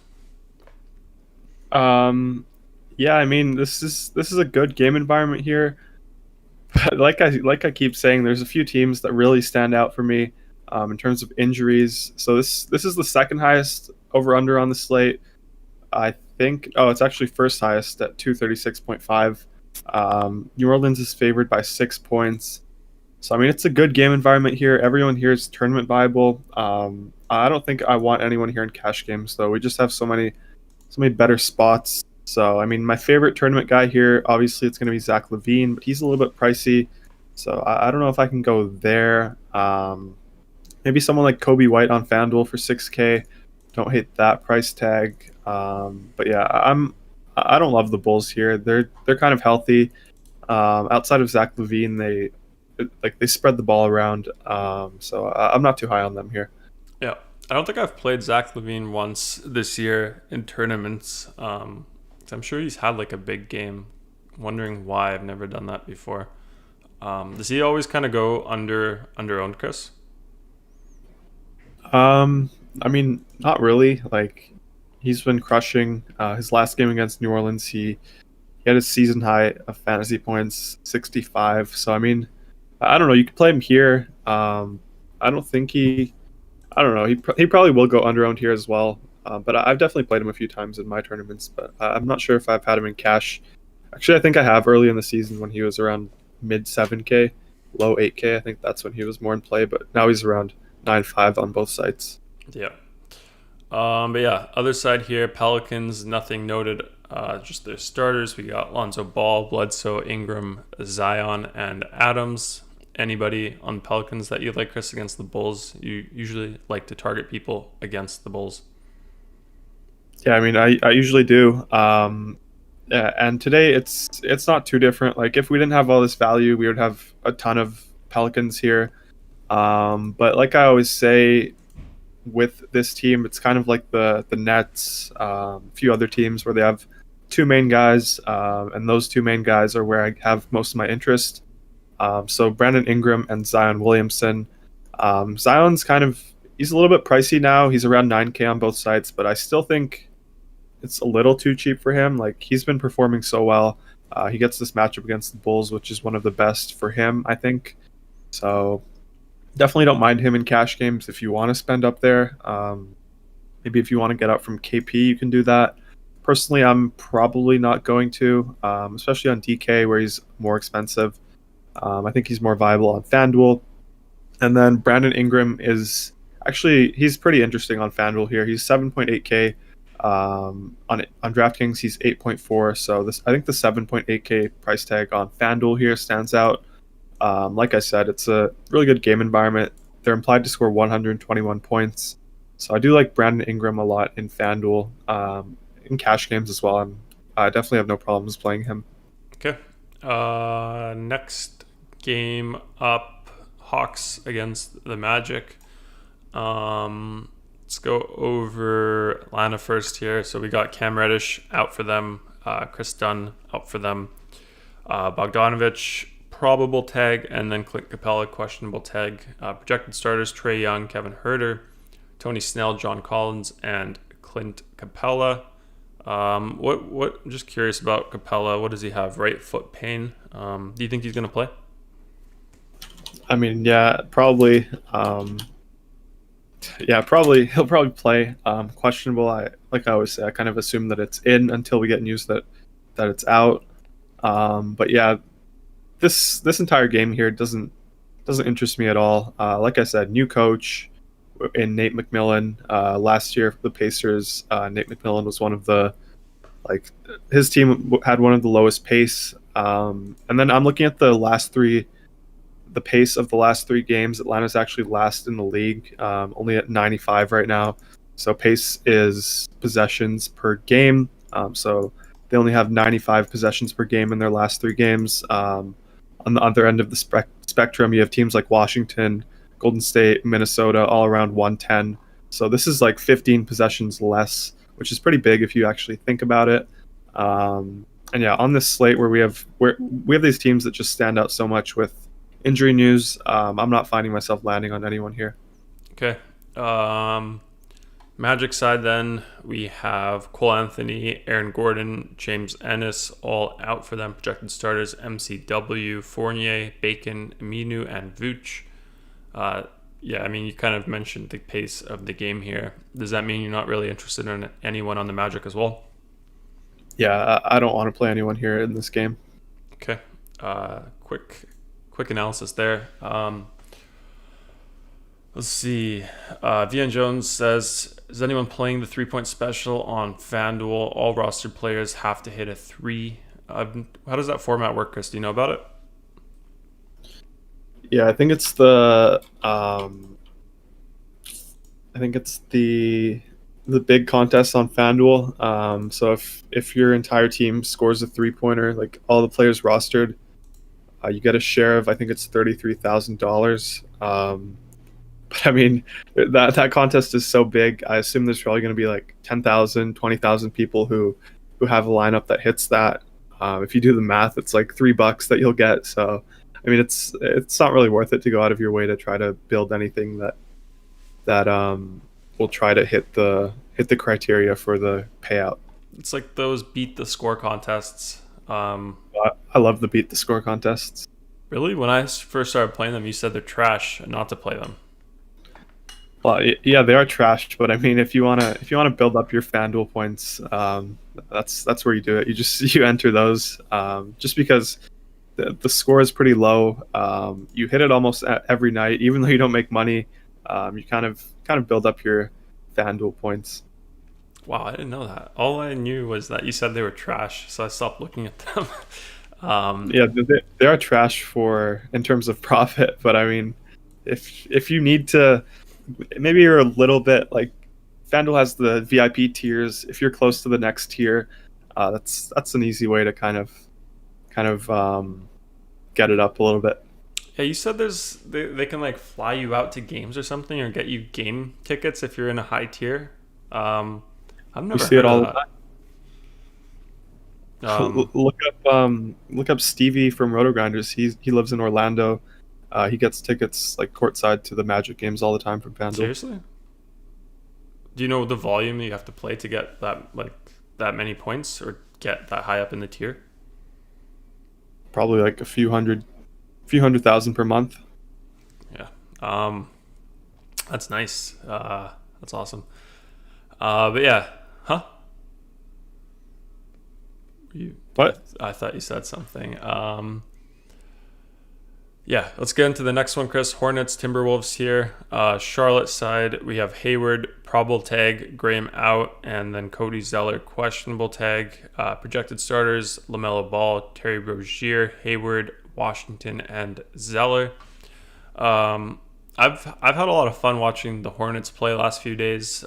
Yeah, I mean this is a good game environment here. But like I keep saying, there's a few teams that really stand out for me in terms of injuries. So this is the second highest over under on the slate. I think. Oh, it's actually first highest at 236.5. New Orleans is favored by 6 points. So I mean, it's a good game environment here. Everyone here is tournament viable. I don't think I want anyone here in cash games though. We just have so many better spots. So I mean, my favorite tournament guy here, obviously, it's going to be Zach LaVine, but he's a little bit pricey. So I don't know if I can go there. Maybe someone like Kobe White on FanDuel for 6K. Don't hate that price tag. But yeah, I don't love the Bulls here. They're kind of healthy. Outside of Zach LaVine, they spread the ball around. So I'm not too high on them here. Yeah, I don't think I've played Zach LaVine once this year in tournaments. I'm sure he's had like a big game. Wondering why I've never done that before. Does he always kind of go under owned, Chris? I mean, not really. Like, he's been crushing. His last game against New Orleans, he had his season high of fantasy points, 65. So I mean, I don't know. You could play him here. I don't think he. I don't know. He probably will go under owned here as well. But I've definitely played him a few times in my tournaments. But I'm not sure if I've had him in cash. Actually, I think I have early in the season when he was around mid 7K, low 8K. I think that's when he was more in play. But now he's around 9.5 on both sites. Yeah. But yeah, other side here, Pelicans, nothing noted. Just their starters. We got Lonzo Ball, Bledsoe, Ingram, Zion, and Adams. Anybody on Pelicans that you like, Chris, against the Bulls? You usually like to target people against the Bulls. Yeah, I mean, I usually do. Yeah, and today it's not too different. Like if we didn't have all this value, we would have a ton of Pelicans here. But like I always say, with this team, it's kind of like the Nets, a few other teams where they have two main guys, and those two main guys are where I have most of my interest. So Brandon Ingram and Zion Williamson. Zion's he's a little bit pricey now. He's around 9K on both sides, but I still think it's a little too cheap for him. Like he's been performing so well. He gets this matchup against the Bulls, which is one of the best for him, I think. So definitely don't mind him in cash games if you want to spend up there. Maybe if you want to get up from KP, you can do that. Personally, I'm probably not going to, especially on DK where he's more expensive. I think he's more viable on FanDuel. And then Brandon Ingram is actually he's pretty interesting on FanDuel here. He's 7.8K. On DraftKings, he's 8.4. So this I think the 7.8K price tag on FanDuel here stands out. Like I said, it's a really good game environment. They're implied to score 121 points. So I do like Brandon Ingram a lot in FanDuel, in cash games as well. I definitely have no problems playing him. Okay. Next game up, Hawks against the Magic. Let's go over Atlanta first here. So we got Cam Reddish out for them, Chris Dunn out for them, Bogdanovich probable tag, and then Clint Capella questionable tag. Projected starters: Trae Young, Kevin Huerter, Tony Snell, John Collins, and Clint Capella. What? I'm just curious about Capella. What does he have? Right foot pain. Do you think he's gonna play? I mean, yeah, probably. Probably he'll probably play. Questionable. Like I always say, I kind of assume that it's in until we get news that it's out. But yeah, this entire game here doesn't interest me at all. Like I said, new coach in Nate McMillan. Last year for the Pacers, Nate McMillan was one of the his team had one of the lowest pace. And then I'm looking at the pace of the last three games. Atlanta's actually last in the league, only at 95 right now. So pace is possessions per game. So they only have 95 possessions per game in their last three games. On the other end of the spectrum, you have teams like Washington, Golden State, Minnesota, all around 110. So this is like 15 possessions less, which is pretty big if you actually think about it. And yeah, on this slate where we have these teams that just stand out so much with injury news, I'm not finding myself landing on anyone here. Okay. Magic side then, we have Cole Anthony, Aaron Gordon, James Ennis, all out for them. Projected starters: MCW, Fournier, Bacon, Aminu, and Vooch. Yeah, I mean, you kind of mentioned the pace of the game here. Does that mean you're not really interested in anyone on the Magic as well? Yeah, I don't want to play anyone here in this game. Okay. Quick analysis there. Let's see. Vian Jones says, is anyone playing the 3-point special on FanDuel? All roster players have to hit a 3. How does that format work, Chris? Do you know about it? Yeah, I think it's the big contest on FanDuel. So if your entire team scores a 3-pointer, like all the players rostered, you get a share of, I think it's $33,000. But I mean, that contest is so big. I assume there's probably going to be like 10,000, 20,000 people who have a lineup that hits that. If you do the math, it's like $3 that you'll get. So, I mean, it's not really worth it to go out of your way to try to build anything that will try to hit the criteria for the payout. It's like those beat the score contests. I love the beat the score contests. Really? When I first started playing them, you said they're trash and not to play them. Well, yeah, they are trash, but I mean, if you wanna build up your FanDuel points, that's where you do it. You enter those, just because the score is pretty low. You hit it almost every night, even though you don't make money. You kind of build up your FanDuel points. Wow, I didn't know that. All I knew was that you said they were trash, so I stopped looking at them. Yeah, they are trash in terms of profit, but I mean, if you need to. Maybe you're a little bit like FanDuel has the VIP tiers. If you're close to the next tier, that's an easy way to kind of get it up a little bit. Yeah, you said they can like fly you out to games or something, or get you game tickets if you're in a high tier. I've never see it all heard of that. Look up Stevie from Roto Grinders. He lives in Orlando. He gets tickets like courtside to the Magic games all the time from FanDuel. Seriously? Do you know the volume you have to play to get that many points or get that high up in the tier? Probably like a few hundred thousand per month. Yeah. That's nice. That's awesome. But yeah. Huh? What? I thought you said something. Yeah, let's get into the next one, Chris. Hornets, Timberwolves here. Charlotte side, we have Hayward, probable tag, Graham out, and then Cody Zeller, questionable tag. Projected starters, LaMelo Ball, Terry Rozier, Hayward, Washington, and Zeller. I've had a lot of fun watching the Hornets play last few days.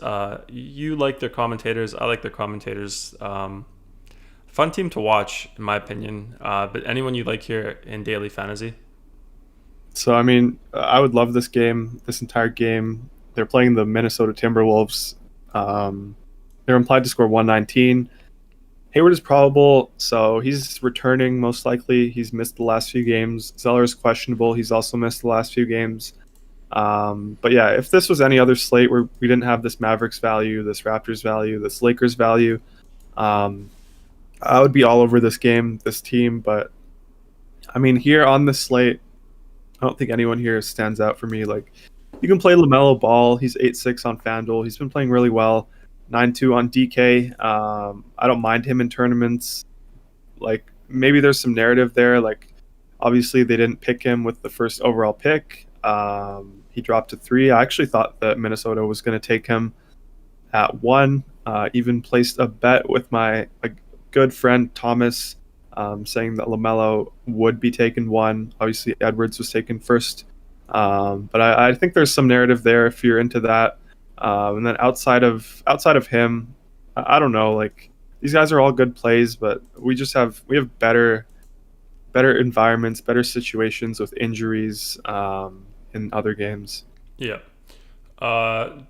You like their commentators. I like their commentators. Fun team to watch, in my opinion. But anyone you like here in daily fantasy? So, I mean, I would love this game, this entire game. They're playing the Minnesota Timberwolves. They're implied to score 119. Hayward is probable, so he's returning most likely. He's missed the last few games. Zeller is questionable. He's also missed the last few games. But yeah, if this was any other slate where we didn't have this Mavericks value, this Raptors value, this Lakers value, I would be all over this game, this team. But I mean, here on this slate, I don't think anyone here stands out for me. Like, you can play LaMelo Ball. He's 8-6 on FanDuel. He's been playing really well. 9-2 on DK. I don't mind him in tournaments. Like, maybe there's some narrative there. Like, obviously they didn't pick him with the first overall pick. He dropped to 3. I actually thought that Minnesota was going to take him at 1. Even placed a bet with my good friend Thomas, saying that LaMelo would be taken 1. Obviously, Edwards was taken first. But I think there's some narrative there if you're into that. And then outside of him, I don't know. Like, these guys are all good plays, but we have better environments, better situations with injuries in other games. Yeah.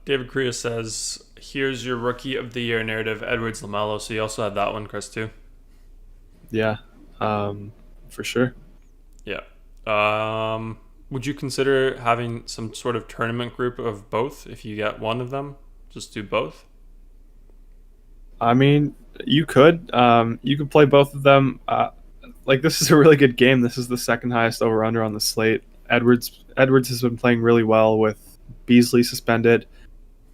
David Correa says, here's your rookie of the year narrative, Edwards LaMelo. So you also had that one, Chris, too? Yeah, for sure. Yeah. Would you consider having some sort of tournament group of both if you get one of them? Just do both? I mean, you could play both of them. Like, this is a really good game. This is the second highest over/under on the slate. Edwards has been playing really well with Beasley suspended,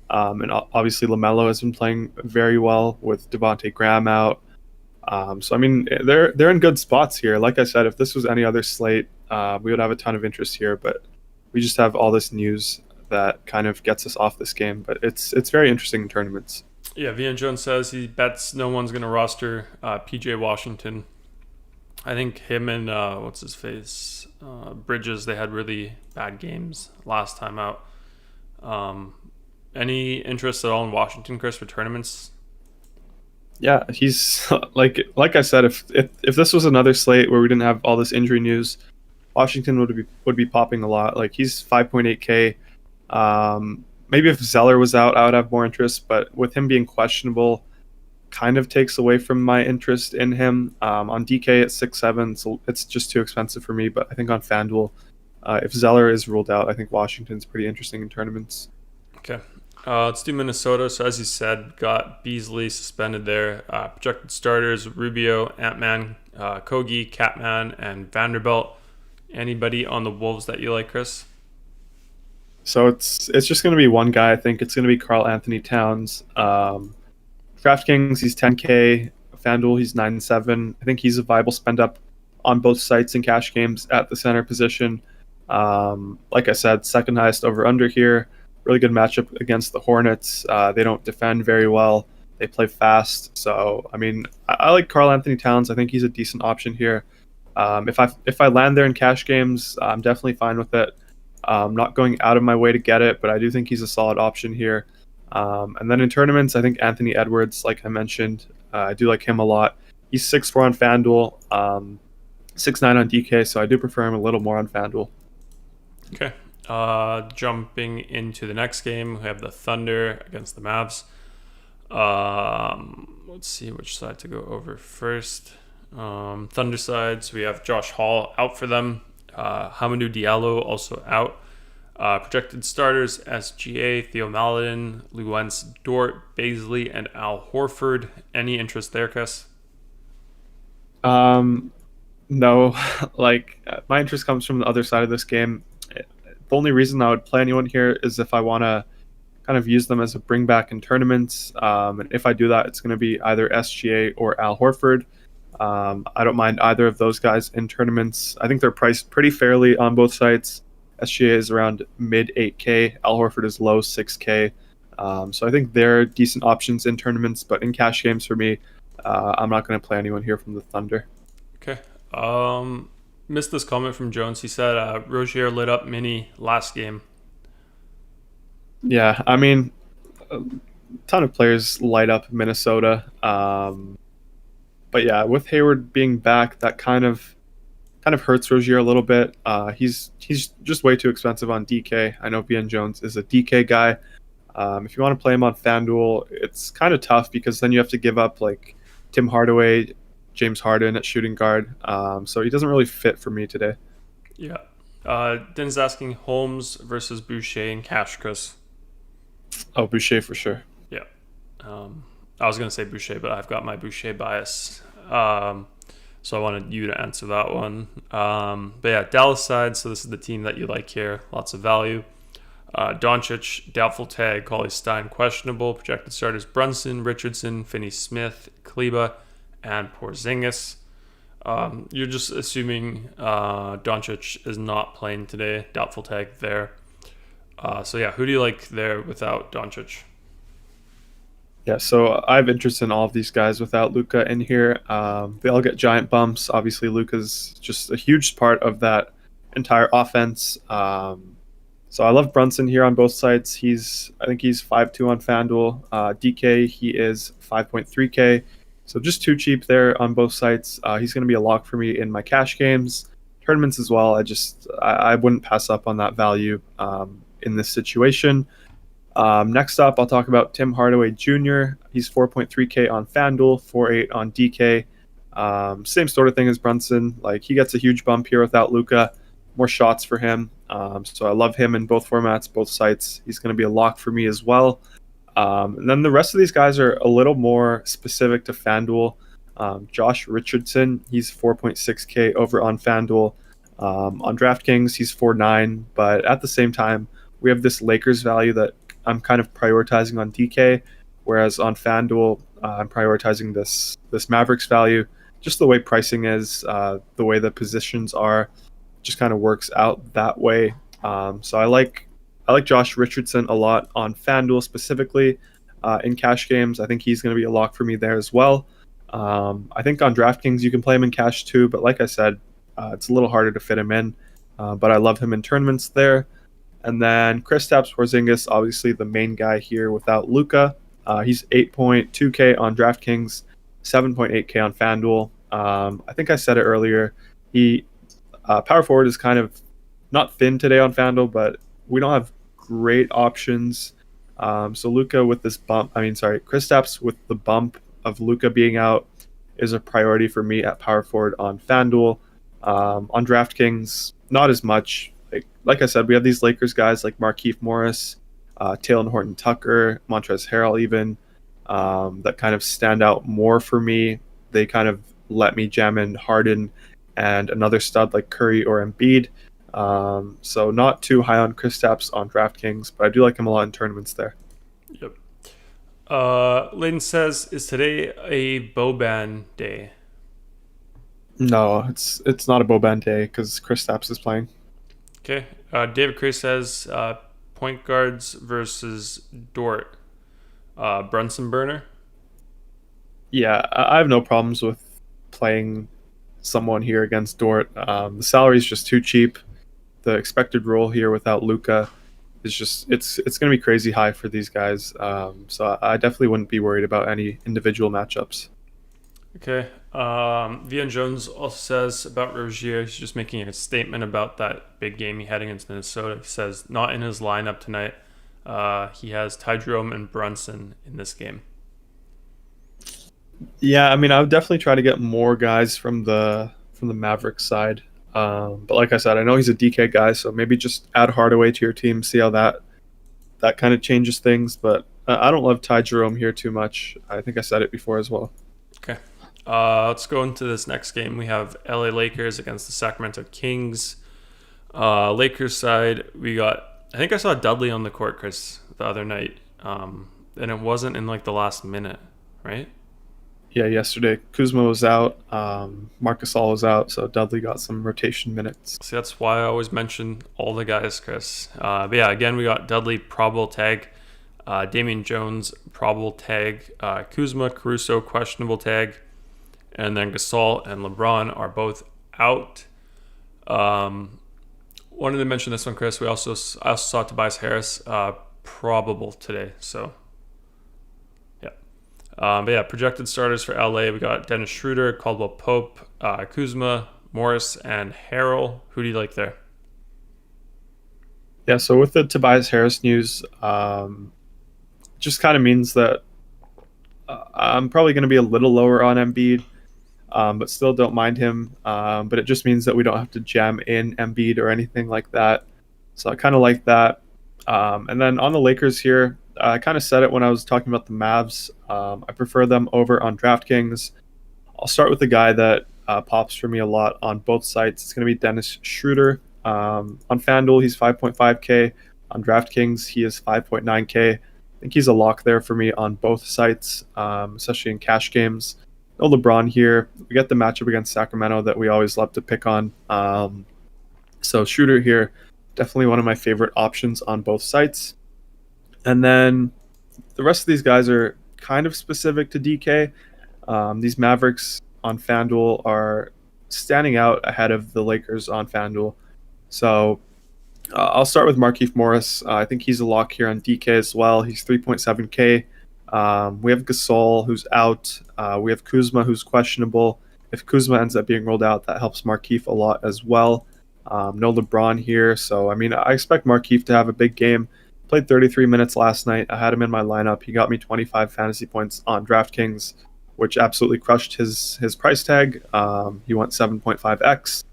and obviously LaMelo has been playing very well with Devontae Graham out. So I mean, they're in good spots here. Like I said, if this was any other slate, we would have a ton of interest here. But we just have all this news that kind of gets us off this game. But it's very interesting in tournaments. Yeah, Vian Jones says he bets no one's going to roster PJ Washington. I think him and what's his face, Bridges, they had really bad games last time out. Any interest at all in Washington, Chris, for tournaments? Yeah, he's like I said, if this was another slate where we didn't have all this injury news, Washington would be popping a lot. Like, he's 5.8K. Maybe if Zeller was out, I would have more interest. But with him being questionable, kind of takes away from my interest in him. On DK at 6.7, so it's just too expensive for me. But I think on FanDuel, if Zeller is ruled out, I think Washington's pretty interesting in tournaments. Okay. Let's do Minnesota. So as you said, got Beasley suspended there. Projected starters, Rubio, Ant-Man, Kogi, Catman, and Vanderbilt. Anybody on the Wolves that you like, Chris? So it's just going to be one guy. I think it's going to be Karl Anthony Towns. DraftKings, he's 10K. FanDuel, he's 9.7. I think he's a viable spend up on both sites in cash games at the center position. Like I said, second highest over under here. Really good matchup against the Hornets. They don't defend very well. They play fast. So, I mean, I like Karl Anthony Towns. I think he's a decent option here. If I land there in cash games, I'm definitely fine with it. I'm not going out of my way to get it, but I do think he's a solid option here. And then in tournaments, I think Anthony Edwards, like I mentioned, I do like him a lot. He's 6.4 on FanDuel, 6.9 on DK, so I do prefer him a little more on FanDuel. Okay. Jumping into the next game, we have the Thunder against the Mavs. Let's see which side to go over first. Thunder sides, we have Josh Hall out for them. Hamidou Diallo also out. Projected starters, SGA, Theo Maledon, Luens Dort, Baisley, and Al Horford. Any interest there, Chris? No. My interest comes from the other side of this game. The only reason I would play anyone here is if I want to kind of use them as a bring back in tournaments. And if I do that, it's going to be either SGA or Al Horford. I don't mind either of those guys in tournaments. I think they're priced pretty fairly on both sites. SGA is around mid 8K. Al Horford is low 6K. So I think they're decent options in tournaments, but in cash games for me, I'm not going to play anyone here from the Thunder. Okay. Missed this comment from Jones. He said Rozier lit up Mini last game. Yeah, I mean, a ton of players light up Minnesota. But yeah, with Hayward being back, that kind of hurts Rozier a little bit. He's just way too expensive on DK. I know BN Jones is a DK guy. If you want to play him on FanDuel, it's kind of tough because then you have to give up like Tim Hardaway, James Harden at shooting guard. So he doesn't really fit for me today. Yeah. Den's asking Holmes versus Boucher in cash, Chris. Oh, Boucher for sure. Yeah. I was going to say Boucher, but I've got my Boucher bias. So I wanted you to answer that one. But yeah, Dallas side. So this is the team that you like here. Lots of value. Doncic, doubtful tag. Cauley-Stein, questionable. Projected starters: Brunson, Richardson, Finney-Smith, Kleba, and Porzingis. You're just assuming Doncic is not playing today. Doubtful tag there. So yeah, who do you like there without Doncic? Yeah, so I have interest in all of these guys without Luka in here. They all get giant bumps. Obviously, Luka's just a huge part of that entire offense. So I love Brunson here on both sides. I think he's 5.2 on FanDuel. DK, he is 5.3K. So just too cheap there on both sites. He's going to be a lock for me in my cash games, tournaments as well. I wouldn't pass up on that value in this situation. Next up, I'll talk about Tim Hardaway Jr. He's 4.3K on FanDuel, 4.8 on DK. Same sort of thing as Brunson. Like, he gets a huge bump here without Luka. More shots for him. So I love him in both formats, both sites. He's going to be a lock for me as well. And then the rest of these guys are a little more specific to FanDuel. Josh Richardson, he's 4.6K over on FanDuel. On DraftKings, he's 4.9. But at the same time, we have this Lakers value that I'm kind of prioritizing on DK, whereas on FanDuel, I'm prioritizing this Mavericks value. Just the way pricing is, the way the positions are, just kind of works out that way. So I like Josh Richardson a lot on FanDuel specifically. In cash games, I think he's going to be a lock for me there as well. I think on DraftKings you can play him in cash too, but like I said, it's a little harder to fit him in. But I love him in tournaments there. And then Kristaps Porzingis, obviously the main guy here without Luka. He's 8.2K on DraftKings, 7.8K on FanDuel. I think I said it earlier. Power forward is kind of not thin today on FanDuel, but we don't have great options. So Luka with this bump, Kristaps with the bump of Luka being out is a priority for me at power forward on FanDuel. On DraftKings, not as much. Like I said, we have these Lakers guys like Markieff Morris, Taylor Horton-Tucker, Montrezl Harrell even, that kind of stand out more for me. They kind of let me jam in Harden and another stud like Curry or Embiid. So not too high on Kristaps on DraftKings, but I do like him a lot in tournaments there. Yep. Layden says, is today a Boban day? No, it's not a Boban day because Kristaps is playing. Okay. David Chris says point guards versus Dort. Brunson burner? Yeah, I have no problems with playing someone here against Dort. The salary is just too cheap. The expected role here without Luka is just it's going to be crazy high for these guys. So I definitely wouldn't be worried about any individual matchups. Okay. Vian Jones also says about Rozier, he's just making a statement about that big game he had against Minnesota. He says not in his lineup tonight. He has Ty Jerome and Brunson in this game. Yeah, I mean, I would definitely try to get more guys from the Mavericks side. But like I said, I know he's a DK guy, so maybe just add Hardaway to your team, see how that kind of changes things. But I don't love Ty Jerome here too much. I think I said it before as well. Okay. Let's go into this next game. We have LA Lakers against the Sacramento Kings. Lakers side, I think I saw Dudley on the court, Chris, the other night. And it wasn't in like the last minute, right? Yeah, yesterday Kuzma was out, Marcus All was out, so Dudley got some rotation minutes. See, that's why I always mention all the guys, Chris. But yeah, again, we got Dudley probable tag, Damian Jones probable tag, Kuzma, Caruso questionable tag, and then Gasol and LeBron are both out. Wanted to mention this one, Chris. I also saw Tobias Harris probable today. So yeah, but yeah, projected starters for LA. We got Dennis Schroeder, Caldwell Pope, Kuzma, Morris, and Harrell. Who do you like there? Yeah, so with the Tobias Harris news, just kind of means that I'm probably going to be a little lower on Embiid, but still don't mind him. But it just means that we don't have to jam in Embiid or anything like that. So I kind of like that. And then on the Lakers here, I kind of said it when I was talking about the Mavs. I prefer them over on DraftKings. I'll start with the guy that pops for me a lot on both sites. It's going to be Dennis Schroeder. On FanDuel, he's 5.5K. On DraftKings, he is 5.9K. I think he's a lock there for me on both sites, especially in cash games. No LeBron here. We get the matchup against Sacramento that we always love to pick on. So Schroeder here, definitely one of my favorite options on both sites. And then the rest of these guys are kind of specific to DK. These Mavericks on FanDuel are standing out ahead of the Lakers on FanDuel. So I'll start with Markieff Morris. I think he's a lock here on DK as well. He's 3.7K. We have Gasol, who's out. We have Kuzma, who's questionable. If Kuzma ends up being rolled out, that helps Markieff a lot as well. No LeBron here. So, I mean, I expect Markieff to have a big game. Played 33 minutes last night. I had him in my lineup. He got me 25 fantasy points on DraftKings, which absolutely crushed his price tag. He went 7.5x.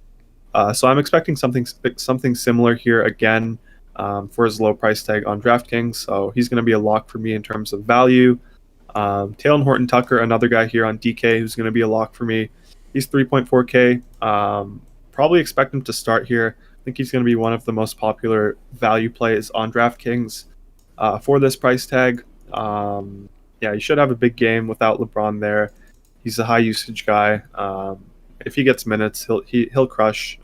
So I'm expecting something similar here again for his low price tag on DraftKings. So he's going to be a lock for me in terms of value. Taylor Horton-Tucker, another guy here on DK who's going to be a lock for me. He's 3.4K. Probably expect him to start here. I think he's going to be one of the most popular value plays on DraftKings for this price tag. Yeah, he should have a big game without LeBron there. He's a high usage guy. If he gets minutes, he'll crush.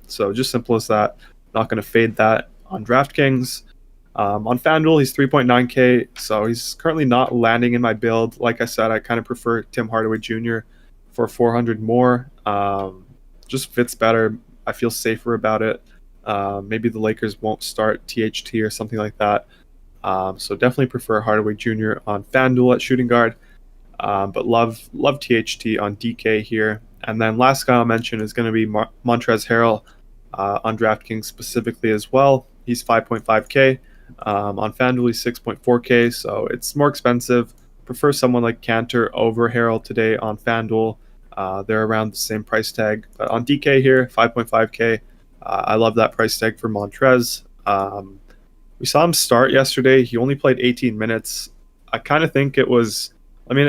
So just simple as that. Not going to fade that on DraftKings. On FanDuel, he's 3.9K, so he's currently not landing in my build. Like I said, I kind of prefer Tim Hardaway Jr. for 400 more. Just fits better. I feel safer about it. Maybe the Lakers won't start THT or something like that. So definitely prefer Hardaway Jr. on FanDuel at shooting guard. But love THT on DK here. And then last guy I'll mention is going to be Montrezl Harrell on DraftKings specifically as well. He's 5.5K. On FanDuel, he's 6.4K, so it's more expensive. Prefer someone like Cantor over Harrell today on FanDuel. They're around the same price tag. But on DK here, 5.5K. I love that price tag for Montrez. We saw him start yesterday. He only played 18 minutes. I kind of think it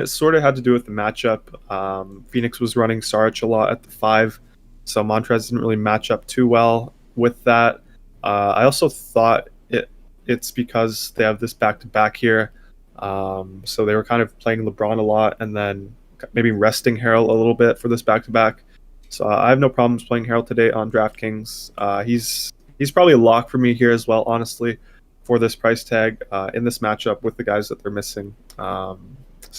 sort of had to do with the matchup. Phoenix was running Sarge a lot at the 5, so Montrez didn't really match up too well with that. I also thought it's because they have this back-to-back here. So they were kind of playing LeBron a lot and then maybe resting Harrell a little bit for this back-to-back. So I have no problems playing Harrell today on DraftKings. He's probably a lock for me here as well, honestly, for this price tag in this matchup with the guys that they're missing. So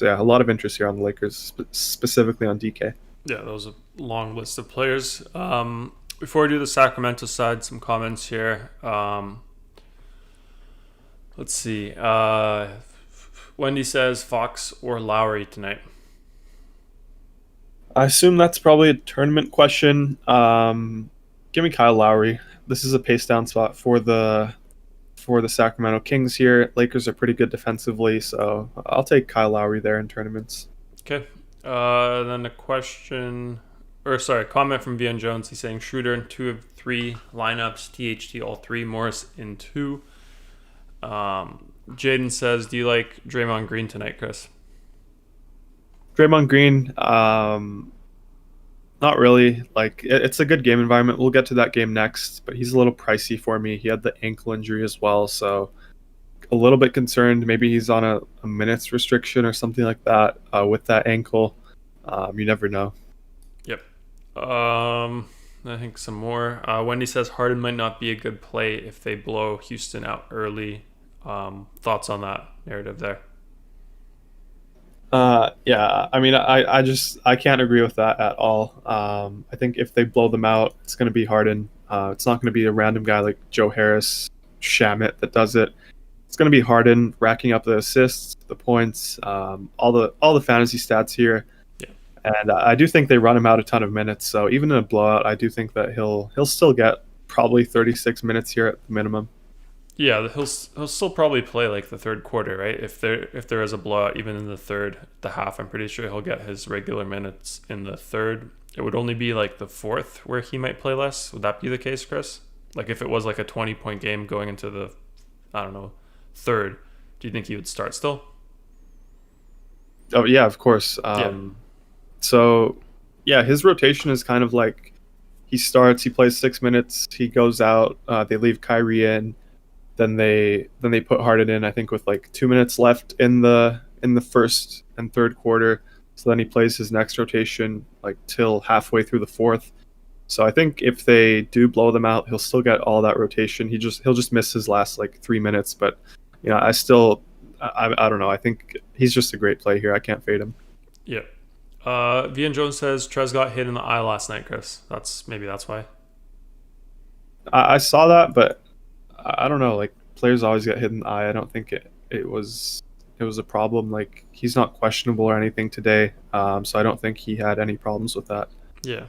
yeah, a lot of interest here on the Lakers, specifically on DK. Yeah, that was a long list of players. Before we do the Sacramento side, some comments here. Let's see. Wendy says Fox or Lowry tonight. I assume that's probably a tournament question. Give me Kyle Lowry. This is a pace down spot for the Sacramento Kings here. Lakers are pretty good defensively, so I'll take Kyle Lowry there in tournaments. Okay. Then a comment from VN Jones. He's saying Schroeder in 2 of 3 lineups, THT all 3, Morris in 2. Jaden says, do you like Draymond Green tonight, Chris? Draymond Green, not really. Like, it's a good game environment. We'll get to that game next, but he's a little pricey for me. He had the ankle injury as well, so a little bit concerned. Maybe he's on a minutes restriction or something like that with that ankle. You never know. Yep. I think some more. Wendy says Harden might not be a good play if they blow Houston out early. Thoughts on that narrative there? Yeah, I mean, I can't agree with that at all. I think if they blow them out, it's going to be Harden. It's not going to be a random guy like Joe Harris, Shamit that does it. It's going to be Harden racking up the assists, the points, all the fantasy stats here. Yeah. And I do think they run him out a ton of minutes. So even in a blowout, I do think that he'll still get probably 36 minutes here at the minimum. Yeah, he'll still probably play like the third quarter, right? If there is a blowout, even in the half, I'm pretty sure he'll get his regular minutes in the third. It would only be like the fourth where he might play less. Would that be the case, Chris? Like if it was like a 20-point game going into the, I don't know, third, do you think he would start still? Oh yeah, of course. So yeah, his rotation is kind of like he starts, he plays 6 minutes, he goes out, they leave Kyrie in. Then they put Harden in, I think, with like 2 minutes left in the first and third quarter. So then he plays his next rotation like till halfway through the fourth. So I think if they do blow them out, he'll still get all that rotation. He'll just miss his last like 3 minutes. But I don't know. I think he's just a great play here. I can't fade him. Yeah. Vian Jones says Trez got hit in the eye last night, Chris. That's why. I saw that, but I don't know. Like players always get hit in the eye. I don't think it was a problem. Like he's not questionable or anything today, so I don't think he had any problems with that. Yeah.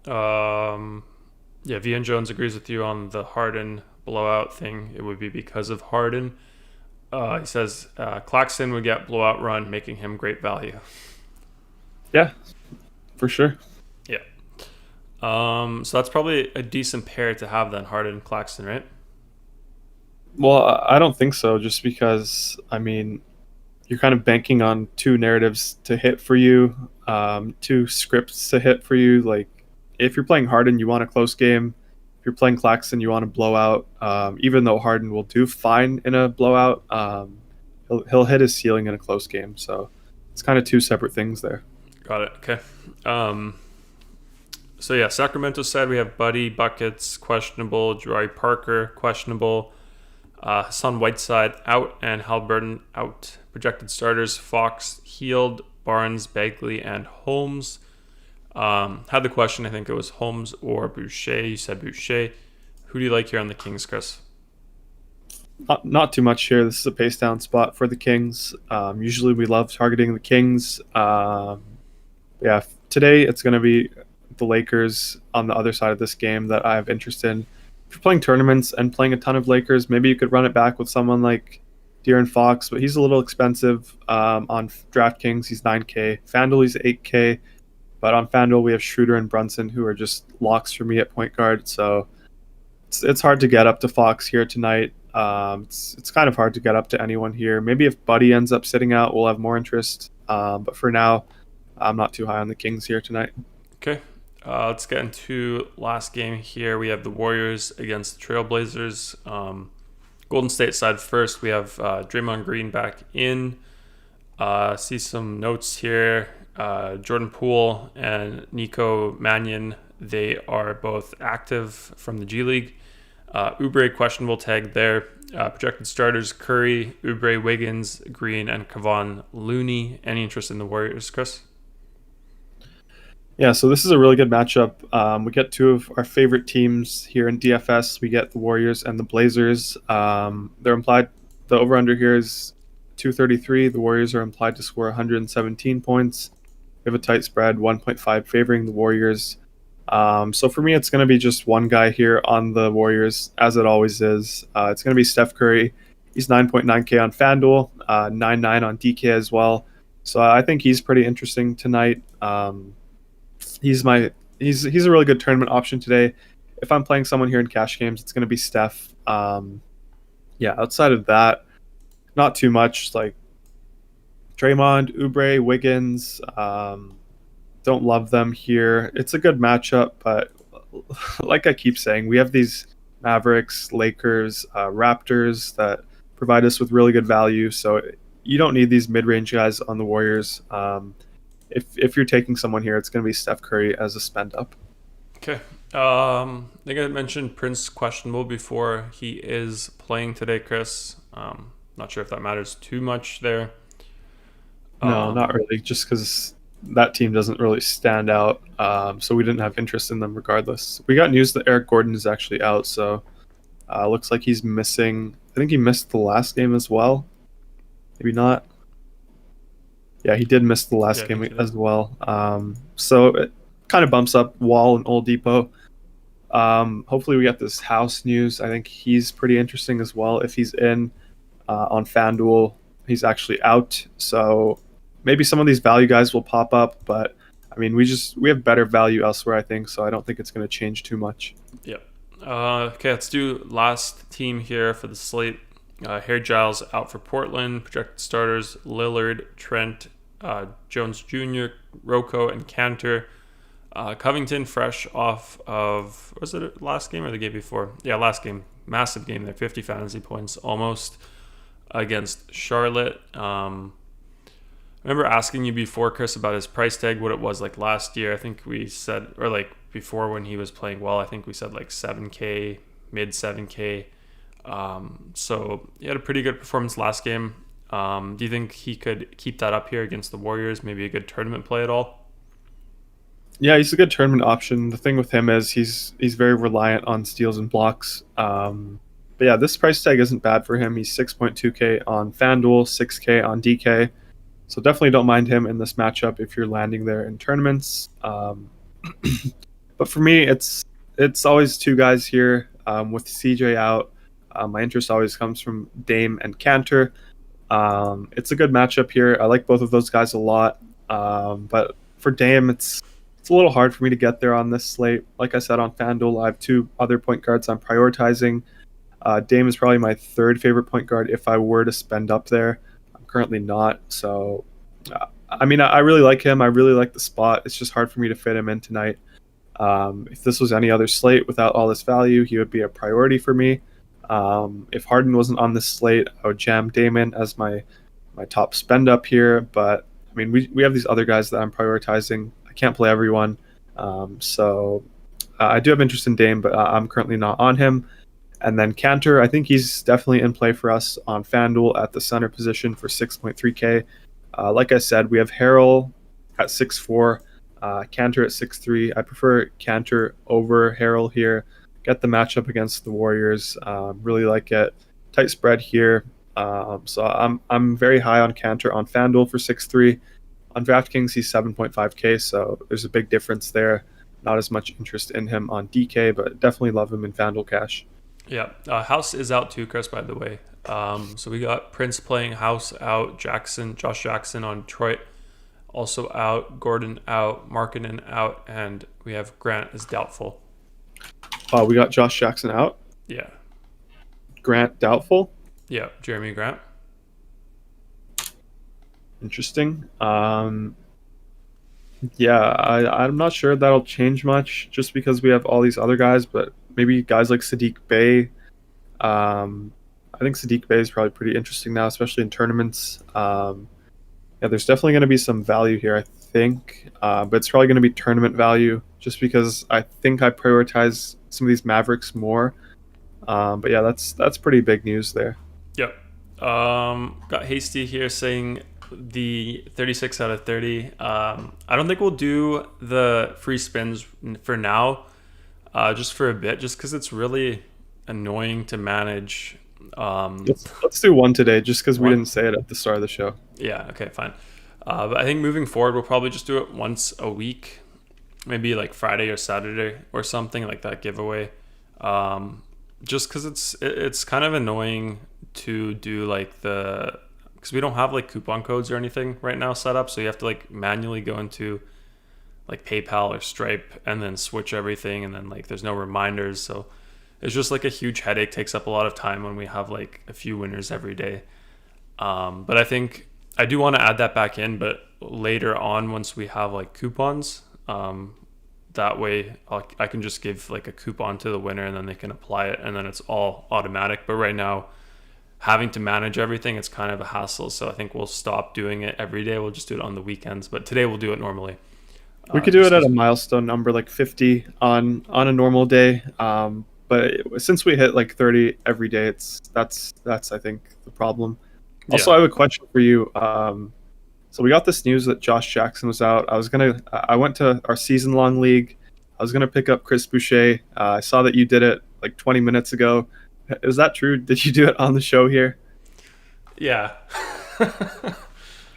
Yeah. Vian Jones agrees with you on the Harden blowout thing. It would be because of Harden. He says Claxton would get blowout run, making him great value. Yeah, for sure. Yeah. So that's probably a decent pair to have then, Harden and Claxton, right? Well, I don't think so, just because, I mean, you're kind of banking on two narratives to hit for you, two scripts to hit for you. Like, if you're playing Harden, you want a close game. If you're playing Claxton, you want a blowout. Even though Harden will do fine in a blowout, he'll hit his ceiling in a close game. So it's kind of two separate things there. Got it. Okay. So, yeah, Sacramento said we have Buddy, Buckets, questionable, Jabari Parker, questionable, Hassan Whiteside out, and Halliburton out. Projected starters: Fox, Heald, Barnes, Bagley, and Holmes. Had the question, I think it was Holmes or Boucher. You said Boucher. Who do you like here on the Kings, Chris? Not too much here. This is a pace down spot for the Kings. Usually we love targeting the Kings. Yeah, today it's going to be the Lakers on the other side of this game that I have interest in. If you're playing tournaments and playing a ton of Lakers, maybe you could run it back with someone like De'Aaron Fox, but he's a little expensive on DraftKings. He's 9K. FanDuel, he's 8K. But on FanDuel, we have Schroeder and Brunson, who are just locks for me at point guard. So it's hard to get up to Fox here tonight. It's kind of hard to get up to anyone here. Maybe if Buddy ends up sitting out, we'll have more interest. But for now, I'm not too high on the Kings here tonight. Okay. Let's get into last game here. We have the Warriors against the Trailblazers. Golden State side first. We have Draymond Green back in. See some notes here. Jordan Poole and Nico Mannion, they are both active from the G League. Oubre questionable tag there. Projected starters: Curry, Oubre, Wiggins, Green, and Kevon Looney. Any interest in the Warriors, Chris? Yeah, so this is a really good matchup. We get two of our favorite teams here in DFS. We get the Warriors and the Blazers. They're implied. The over/under here is 233. The Warriors are implied to score 117 points. We have a tight spread, 1.5 favoring the Warriors. So for me, it's going to be just one guy here on the Warriors, as it always is. It's going to be Steph Curry. He's 9.9K on FanDuel, 9.9 on DK as well. So I think he's pretty interesting tonight. He's a really good tournament option today. If I'm playing someone here in cash games, it's going to be Steph. Yeah, outside of that, not too much. Like Draymond, Oubre, Wiggins, don't love them here. It's a good matchup, but like I keep saying, we have these Mavericks, Lakers, Raptors that provide us with really good value. So you don't need these mid-range guys on the Warriors. If you're taking someone here, it's going to be Steph Curry as a spend up. Okay. I think I mentioned Prince questionable before. He is playing today, Chris. Not sure if that matters too much there. No, not really, just because that team doesn't really stand out. So we didn't have interest in them regardless. We got news that Eric Gordon is actually out, so looks like he's missing. I think he missed the last game as well. Maybe not. Yeah, he did miss the last game as well. So it kind of bumps up Wall and Oladipo. Hopefully we get this House news. I think he's pretty interesting as well. If he's in on FanDuel, he's actually out. So maybe some of these value guys will pop up, but I mean, we have better value elsewhere, I think. So I don't think it's going to change too much. Yep. Okay, let's do last team here for the slate. Harry Giles out for Portland. Projected starters: Lillard, Trent, Jones Jr., Rocco, and Cantor. Covington fresh off of, was it last game or the game before? Yeah, last game. Massive game there, 50 fantasy points almost against Charlotte. I remember asking you before, Chris, about his price tag, what it was like last year. I think we said, or like before when he was playing well, I think we said like 7K, mid 7K. So he had a pretty good performance last game. Do you think he could keep that up here against the Warriors? Maybe a good tournament play at all? Yeah, he's a good tournament option. The thing with him is he's very reliant on steals and blocks. But yeah, this price tag isn't bad for him. He's 6.2K on FanDuel, 6K on DK. So definitely don't mind him in this matchup if you're landing there in tournaments. But for me, it's always two guys here. With CJ out, my interest always comes from Dame and Cantor. It's a good matchup here. I like both of those guys a lot. But for Dame, it's a little hard for me to get there on this slate. Like I said, on FanDuel, I have two other point guards I'm prioritizing. Dame is probably my third favorite point guard if I were to spend up there. I'm currently not. So, I mean, I really like him. I really like the spot. It's just hard for me to fit him in tonight. If this was any other slate without all this value, he would be a priority for me. If Harden wasn't on this slate, I would jam Damon as my top spend up here. But, I mean, we have these other guys that I'm prioritizing. I can't play everyone. So I do have interest in Dame, but I'm currently not on him. And then Cantor, I think he's definitely in play for us on FanDuel at the center position for 6.3K. Like I said, we have Harrell at 6'4", Cantor at 6'3". I prefer Cantor over Harrell here. Get the matchup against the Warriors. Really like it. Tight spread here. So I'm very high on Cantor on FanDuel for 6'3". On DraftKings, he's 7.5K, so there's a big difference there. Not as much interest in him on DK, but definitely love him in FanDuel Cash. Yeah, House is out too, Chris, by the way. So we got Prince playing, House out, Josh Jackson on Detroit also out, Gordon out, Markkanen out, and we have Grant is doubtful. We got Josh Jackson out? Yeah. Grant doubtful? Yeah, Jeremy Grant. Interesting. Yeah, I'm not sure that'll change much just because we have all these other guys, but maybe guys like Sadiq Bey. I think Sadiq Bey is probably pretty interesting now, especially in tournaments. Yeah, there's definitely going to be some value here, I think, but it's probably going to be tournament value just because I think I prioritize some of these Mavericks more. But yeah, that's pretty big news there. Yep. Got Hasty here saying the 36 out of 30. I don't think we'll do the free spins for now, just for a bit, just because it's really annoying to manage. Let's do one today, just because we didn't say it at the start of the show. Yeah, okay, fine. But I think moving forward, we'll probably just do it once a week, maybe like Friday or Saturday or something like that giveaway. Just because it's kind of annoying to do like because we don't have like coupon codes or anything right now set up, so you have to like manually go into like PayPal or Stripe and then switch everything, and then like there's no reminders, so it's just like a huge headache. Takes up a lot of time when we have like a few winners every day. But I think I do want to add that back in, but later on once we have like coupons, that way I can just give like a coupon to the winner and then they can apply it and then it's all automatic. But right now having to manage everything, it's kind of a hassle. So I think we'll stop doing it every day. We'll just do it on the weekends. But today we'll do it normally. We could do it at a milestone number like 50 on a normal day. But since we hit like 30 every day, that's I think the problem. Also, I have a question for you. So we got this news that Josh Jackson was out. I went to our season-long league. I was gonna pick up Chris Boucher. I saw that you did it like 20 minutes ago. Is that true? Did you do it on the show here? Yeah.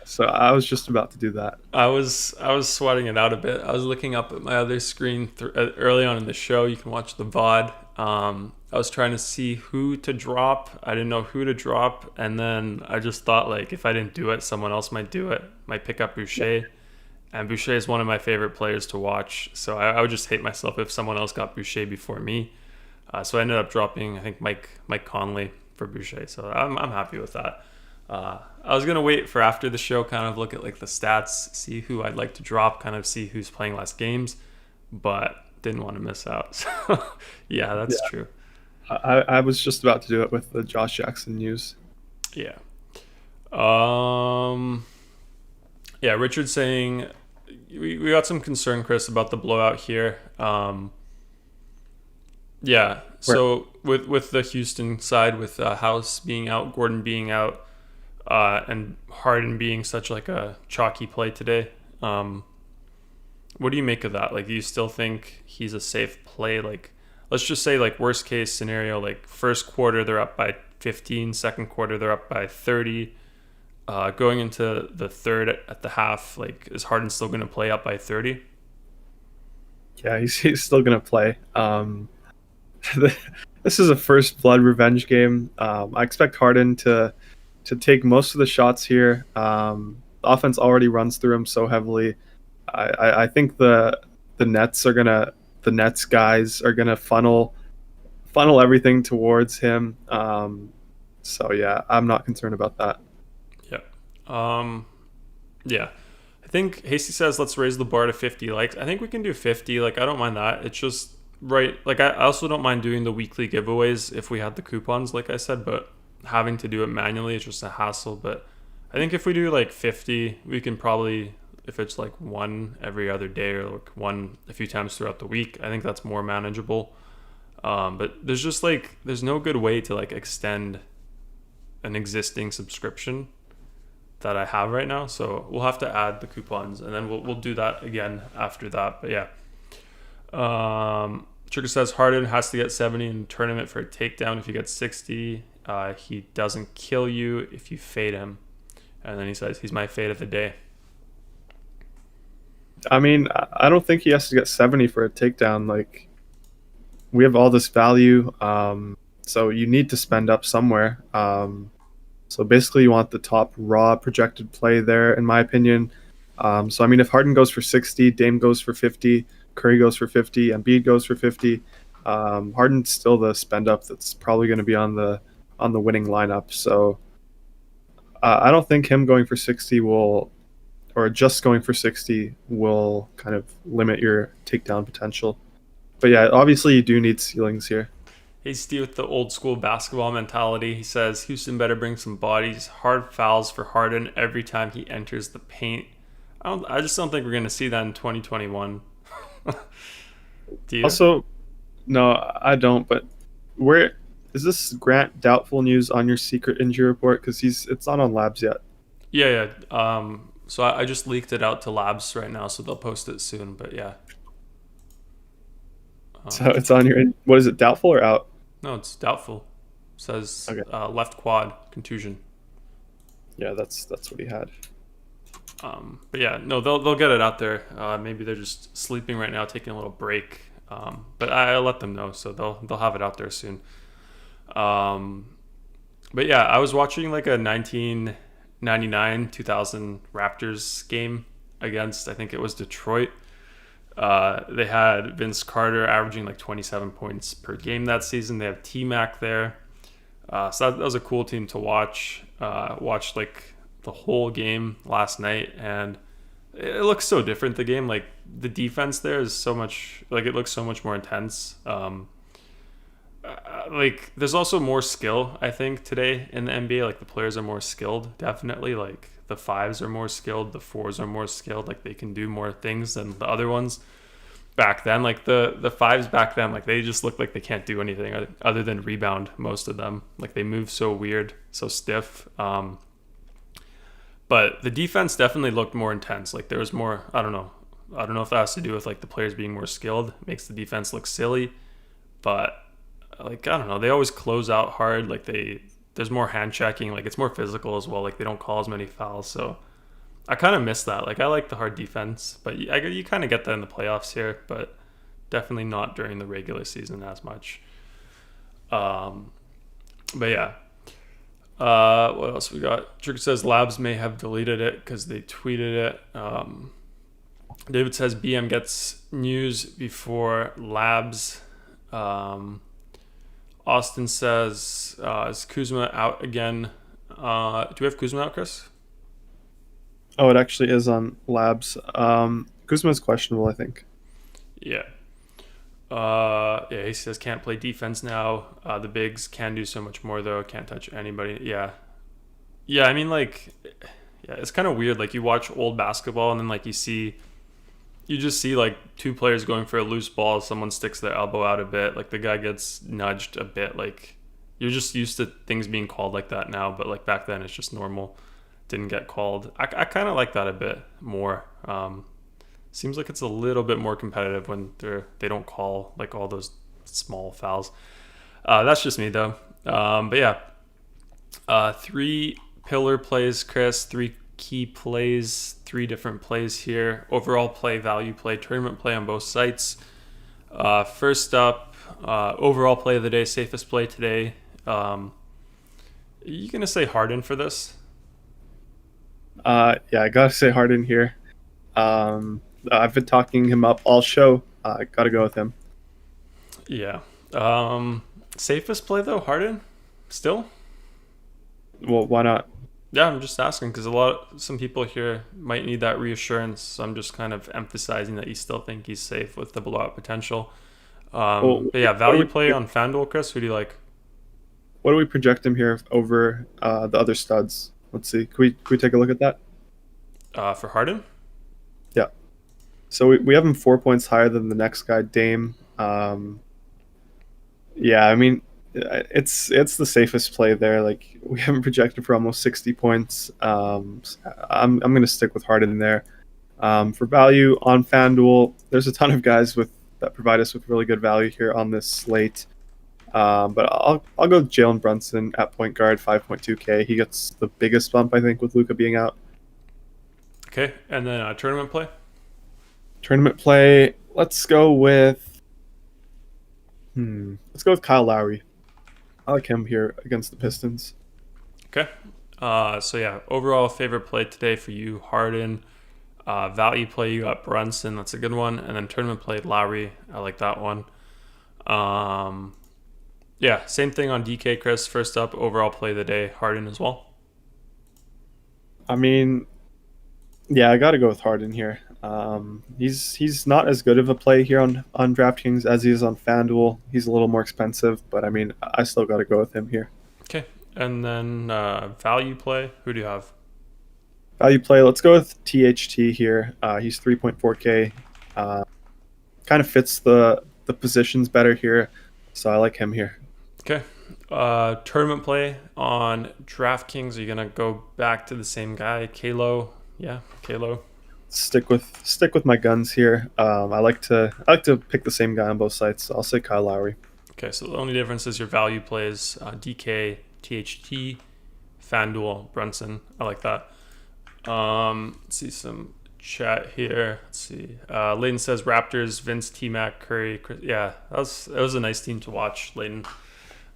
So I was just about to do that. I was sweating it out a bit. I was looking up at my other screen early on in the show. You can watch the VOD. I was trying to see who to drop. I didn't know who to drop, and then I just thought, like, if I didn't do it, someone else might do it. Might pick up Boucher, and Boucher is one of my favorite players to watch. So I would just hate myself if someone else got Boucher before me. So I ended up dropping, I think, Mike Conley for Boucher. So I'm happy with that. I was gonna wait for after the show, kind of look at like the stats, see who I'd like to drop, kind of see who's playing less games, but didn't want to miss out. So yeah, that's true. I was just about to do it with the Josh Jackson news. Yeah. Yeah, Richard's saying we got some concern, Chris, about the blowout here. Yeah. So with the Houston side, with House being out, Gordon being out, and Harden being such like a chalky play today, what do you make of that? Like, do you still think he's a safe play? Like, let's just say, like, worst case scenario, like first quarter they're up by 15, second quarter they're up by 30. Going into the third at the half, like, is Harden still going to play up by 30? Yeah, he's still going to play. This is a first blood revenge game. I expect Harden to take most of the shots here. The offense already runs through him so heavily. I think the Nets guys are gonna funnel everything towards him. So yeah, I'm not concerned about that. Yeah. I think Hasty says let's raise the bar to 50 likes. I think we can do 50. Like, I don't mind that. It's just right. Like, I also don't mind doing the weekly giveaways if we had the coupons, like I said, but having to do it manually is just a hassle. But I think if we do like 50, we can probably, if it's like one every other day or like one a few times throughout the week, I think that's more manageable. But there's no good way to like extend an existing subscription that I have right now. So we'll have to add the coupons, and then we'll do that again after that. But yeah. Trigger says Harden has to get 70 in tournament for a takedown. If he gets 60, he doesn't kill you if you fade him. And then he says he's my fade of the day. I mean, I don't think he has to get 70 for a takedown. Like, we have all this value, so you need to spend up somewhere. So basically, you want the top raw projected play there, in my opinion. So I mean, if Harden goes for 60, Dame goes for 50, Curry goes for 50, Embiid goes for 50, Harden's still the spend up that's probably going to be on the winning lineup. So I don't think him going for 60 or just going for 60 will kind of limit your takedown potential. But yeah, obviously you do need ceilings here. Hey, Steve, with the old school basketball mentality, he says Houston better bring some bodies. Hard fouls for Harden every time he enters the paint. I just don't think we're going to see that in 2021. Do you? Also, no, I don't. But where is this Grant doubtful news on your secret injury report? Because it's not on Labs yet. Yeah. So I just leaked it out to Labs right now, so they'll post it soon. But yeah. So it's on your. What is it? Doubtful or out? No, it's doubtful. It says Okay. Left quad contusion. Yeah, that's what he had. But yeah, no, they'll get it out there. Maybe they're just sleeping right now, taking a little break. But I let them know, so they'll have it out there soon. But yeah, I was watching like a 1999-2000 Raptors game against, I think it was Detroit. They had Vince Carter averaging like 27 points per game that season. They have T-Mac there. So that was a cool team to watch. Watched like the whole game last night, and it looks so different, the game. Like, the defense there is so much, like, it looks so much more intense. like there's also more skill, I think, today in the NBA. Like the players are more skilled, definitely. Like the fives are more skilled, the fours are more skilled. Like they can do more things than the other ones back then. Like the fives back then, like they just look like they can't do anything other than rebound. Most of them, like they move so weird, so stiff. But the defense definitely looked more intense. Like there was more. I don't know. I don't know if that has to do with like the players being more skilled. It makes the defense look silly, but like I don't know. They always close out hard. Like there's more hand checking. Like it's more physical as well. Like they don't call as many fouls. So I kind of miss that. Like I like the hard defense, but you kind of get that in the playoffs here, but definitely not during the regular season as much. But yeah. What else we got? Trick says Labs may have deleted it because they tweeted it. David says BM gets news before Labs. Austin says, is Kuzma out again? Do we have Kuzma out, Chris? Oh, it actually is on Labs. Kuzma's questionable, I think. Yeah. Yeah, he says can't play defense now. The bigs can do so much more though. Can't touch anybody. Yeah. Yeah, I mean like yeah, it's kind of weird. Like you watch old basketball and then like you just see like two players going for a loose ball, someone sticks their elbow out a bit, like the guy gets nudged a bit. Like you're just used to things being called like that now, but like back then it's just normal. Didn't get called. I kind of like that a bit more. Seems like it's a little bit more competitive when they don't call like all those small fouls. That's just me though. But yeah, 3 pillar plays, Chris. 3 key plays, 3 different plays here. Overall play, value play, tournament play on both sites. First up, overall play of the day, safest play today. Are you gonna say Harden for this? Yeah, I gotta say Harden here. I've been talking him up all show. I gotta go with him. Yeah. Safest play though, Harden? Still? Well, why not? Yeah, I'm just asking because some people here might need that reassurance. So I'm just kind of emphasizing that you still think he's safe with the blowout potential. But yeah, value play on FanDuel, Chris. Who do you like? What do we project him here over the other studs? Let's see. Can we take a look at that? For Harden? Yeah. So we have him 4 points higher than the next guy, Dame. Yeah, I mean, it's the safest play there. Like we haven't projected for almost 60 points. I'm gonna stick with Harden there. For value on FanDuel, there's a ton of guys that provide us with really good value here on this slate. But I'll go with Jalen Brunson at point guard, 5.2K. He gets the biggest bump, I think, with Luka being out. Okay, and then tournament play? Tournament play, let's go with Kyle Lowry. I like him here against the Pistons. Okay. So yeah, overall favorite play today for you, Harden. Value play, you got Brunson. That's a good one. And then tournament play, Lowry. I like that one. Yeah, same thing on DK, Chris. First up, overall play of the day, Harden as well. I mean, yeah, I got to go with Harden here. He's not as good of a play here on DraftKings as he is on FanDuel. He's a little more expensive, but I mean, I still got to go with him here. Okay, and then value play, who do you have? Value play, let's go with THT here. He's 3.4K. Kind of fits the positions better here, so I like him here. Okay. Tournament play on DraftKings. Are you gonna go back to the same guy, Kalo? Yeah, Kalo. Stick with my guns here. I like to pick the same guy on both sides. So I'll say Kyle Lowry. Okay, so the only difference is your value plays DK, THT, FanDuel, Brunson. I like that. Let's see some chat here. Let's see. Layton says Raptors, Vince, T-Mac, Curry. Yeah, that was a nice team to watch, Layton.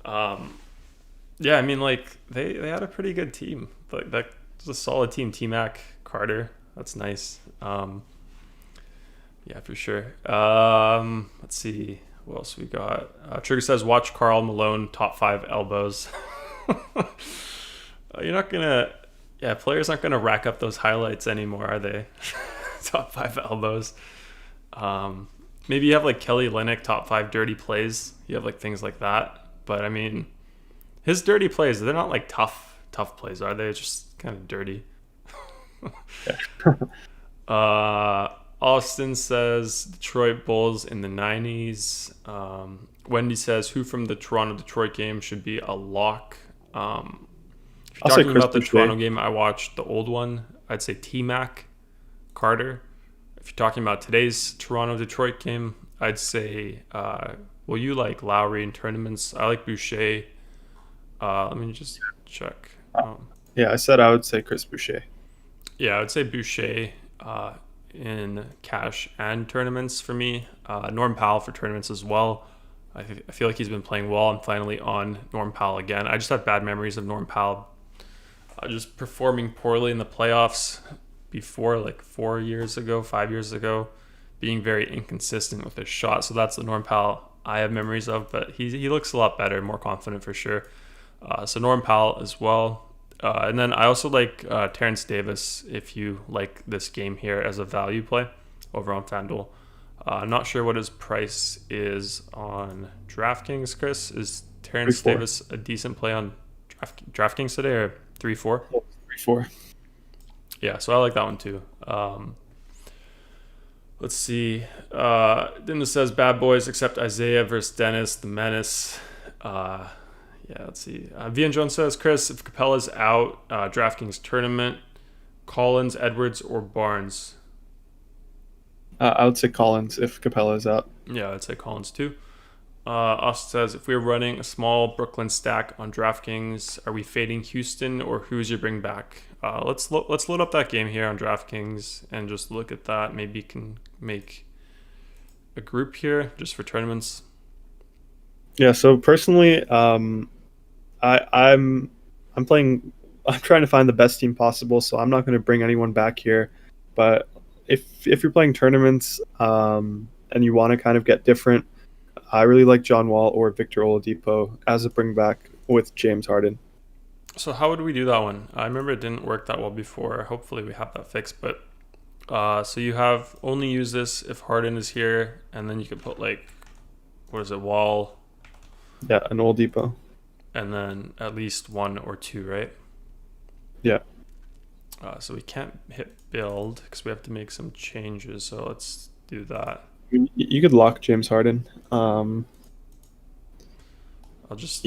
Yeah, I mean, like they had a pretty good team. Like that was a solid team. T-Mac, Carter. That's nice. Yeah, for sure. Let's see what else we got. Trigger says watch Karl Malone top 5 elbows. You're not gonna. Yeah, players aren't gonna rack up those highlights anymore, are they? Top 5 elbows. maybe you have like Kelly Olynyk top 5 dirty plays. You have like things like that. But I mean, his dirty plays, they're not like tough plays, are they? It's just kind of dirty. Austin says Detroit Bulls in the 90s. Wendy says who from the Toronto-Detroit game should be a lock. If you're talking about the Toronto game, I watched the old one. I'd say T-Mac, Carter. If you're talking about today's Toronto-Detroit game, I'd say, well, you like Lowry in tournaments. I like Boucher. Let me just check. Yeah, I said I would say Chris Boucher. Yeah, I would say Boucher in cash and tournaments for me. Norm Powell for tournaments as well. I feel like he's been playing well. I'm finally on Norm Powell again. I just have bad memories of Norm Powell just performing poorly in the playoffs before, like 5 years ago, being very inconsistent with his shot. So that's the Norm Powell I have memories of, but he looks a lot better, more confident for sure. So Norm Powell as well. And then I also like Terrence Davis if you like this game here as a value play over on FanDuel. I'm not sure what his price is on DraftKings, Chris. Is Terrence Davis a decent play on DraftKings today or 3-4? 3-4. Yeah, so I like that one too. Let's see. Then it says bad boys except Isaiah versus Dennis, the Menace. Yeah, let's see. Vian Jones says, Chris, if Capella's out, DraftKings tournament, Collins, Edwards, or Barnes? I would say Collins if Capella's out. Yeah, I'd say Collins too. Austin says, if we're running a small Brooklyn stack on DraftKings, are we fading Houston or who's your bring back? Let's load up that game here on DraftKings and just look at that. Maybe you can make a group here just for tournaments. Yeah. So personally, I'm playing. I'm trying to find the best team possible, so I'm not going to bring anyone back here. But if you're playing tournaments and you want to kind of get different, I really like John Wall or Victor Oladipo as a bring back with James Harden. So how would we do that one? I remember it didn't work that well before. Hopefully we have that fixed. But so you have only use this if Harden is here, and then you could put like, what is it, Wall? Yeah, an Oladipo. And then at least 1 or 2, right? Yeah. So we can't hit build because we have to make some changes. So let's do that. You could lock James Harden. I'll just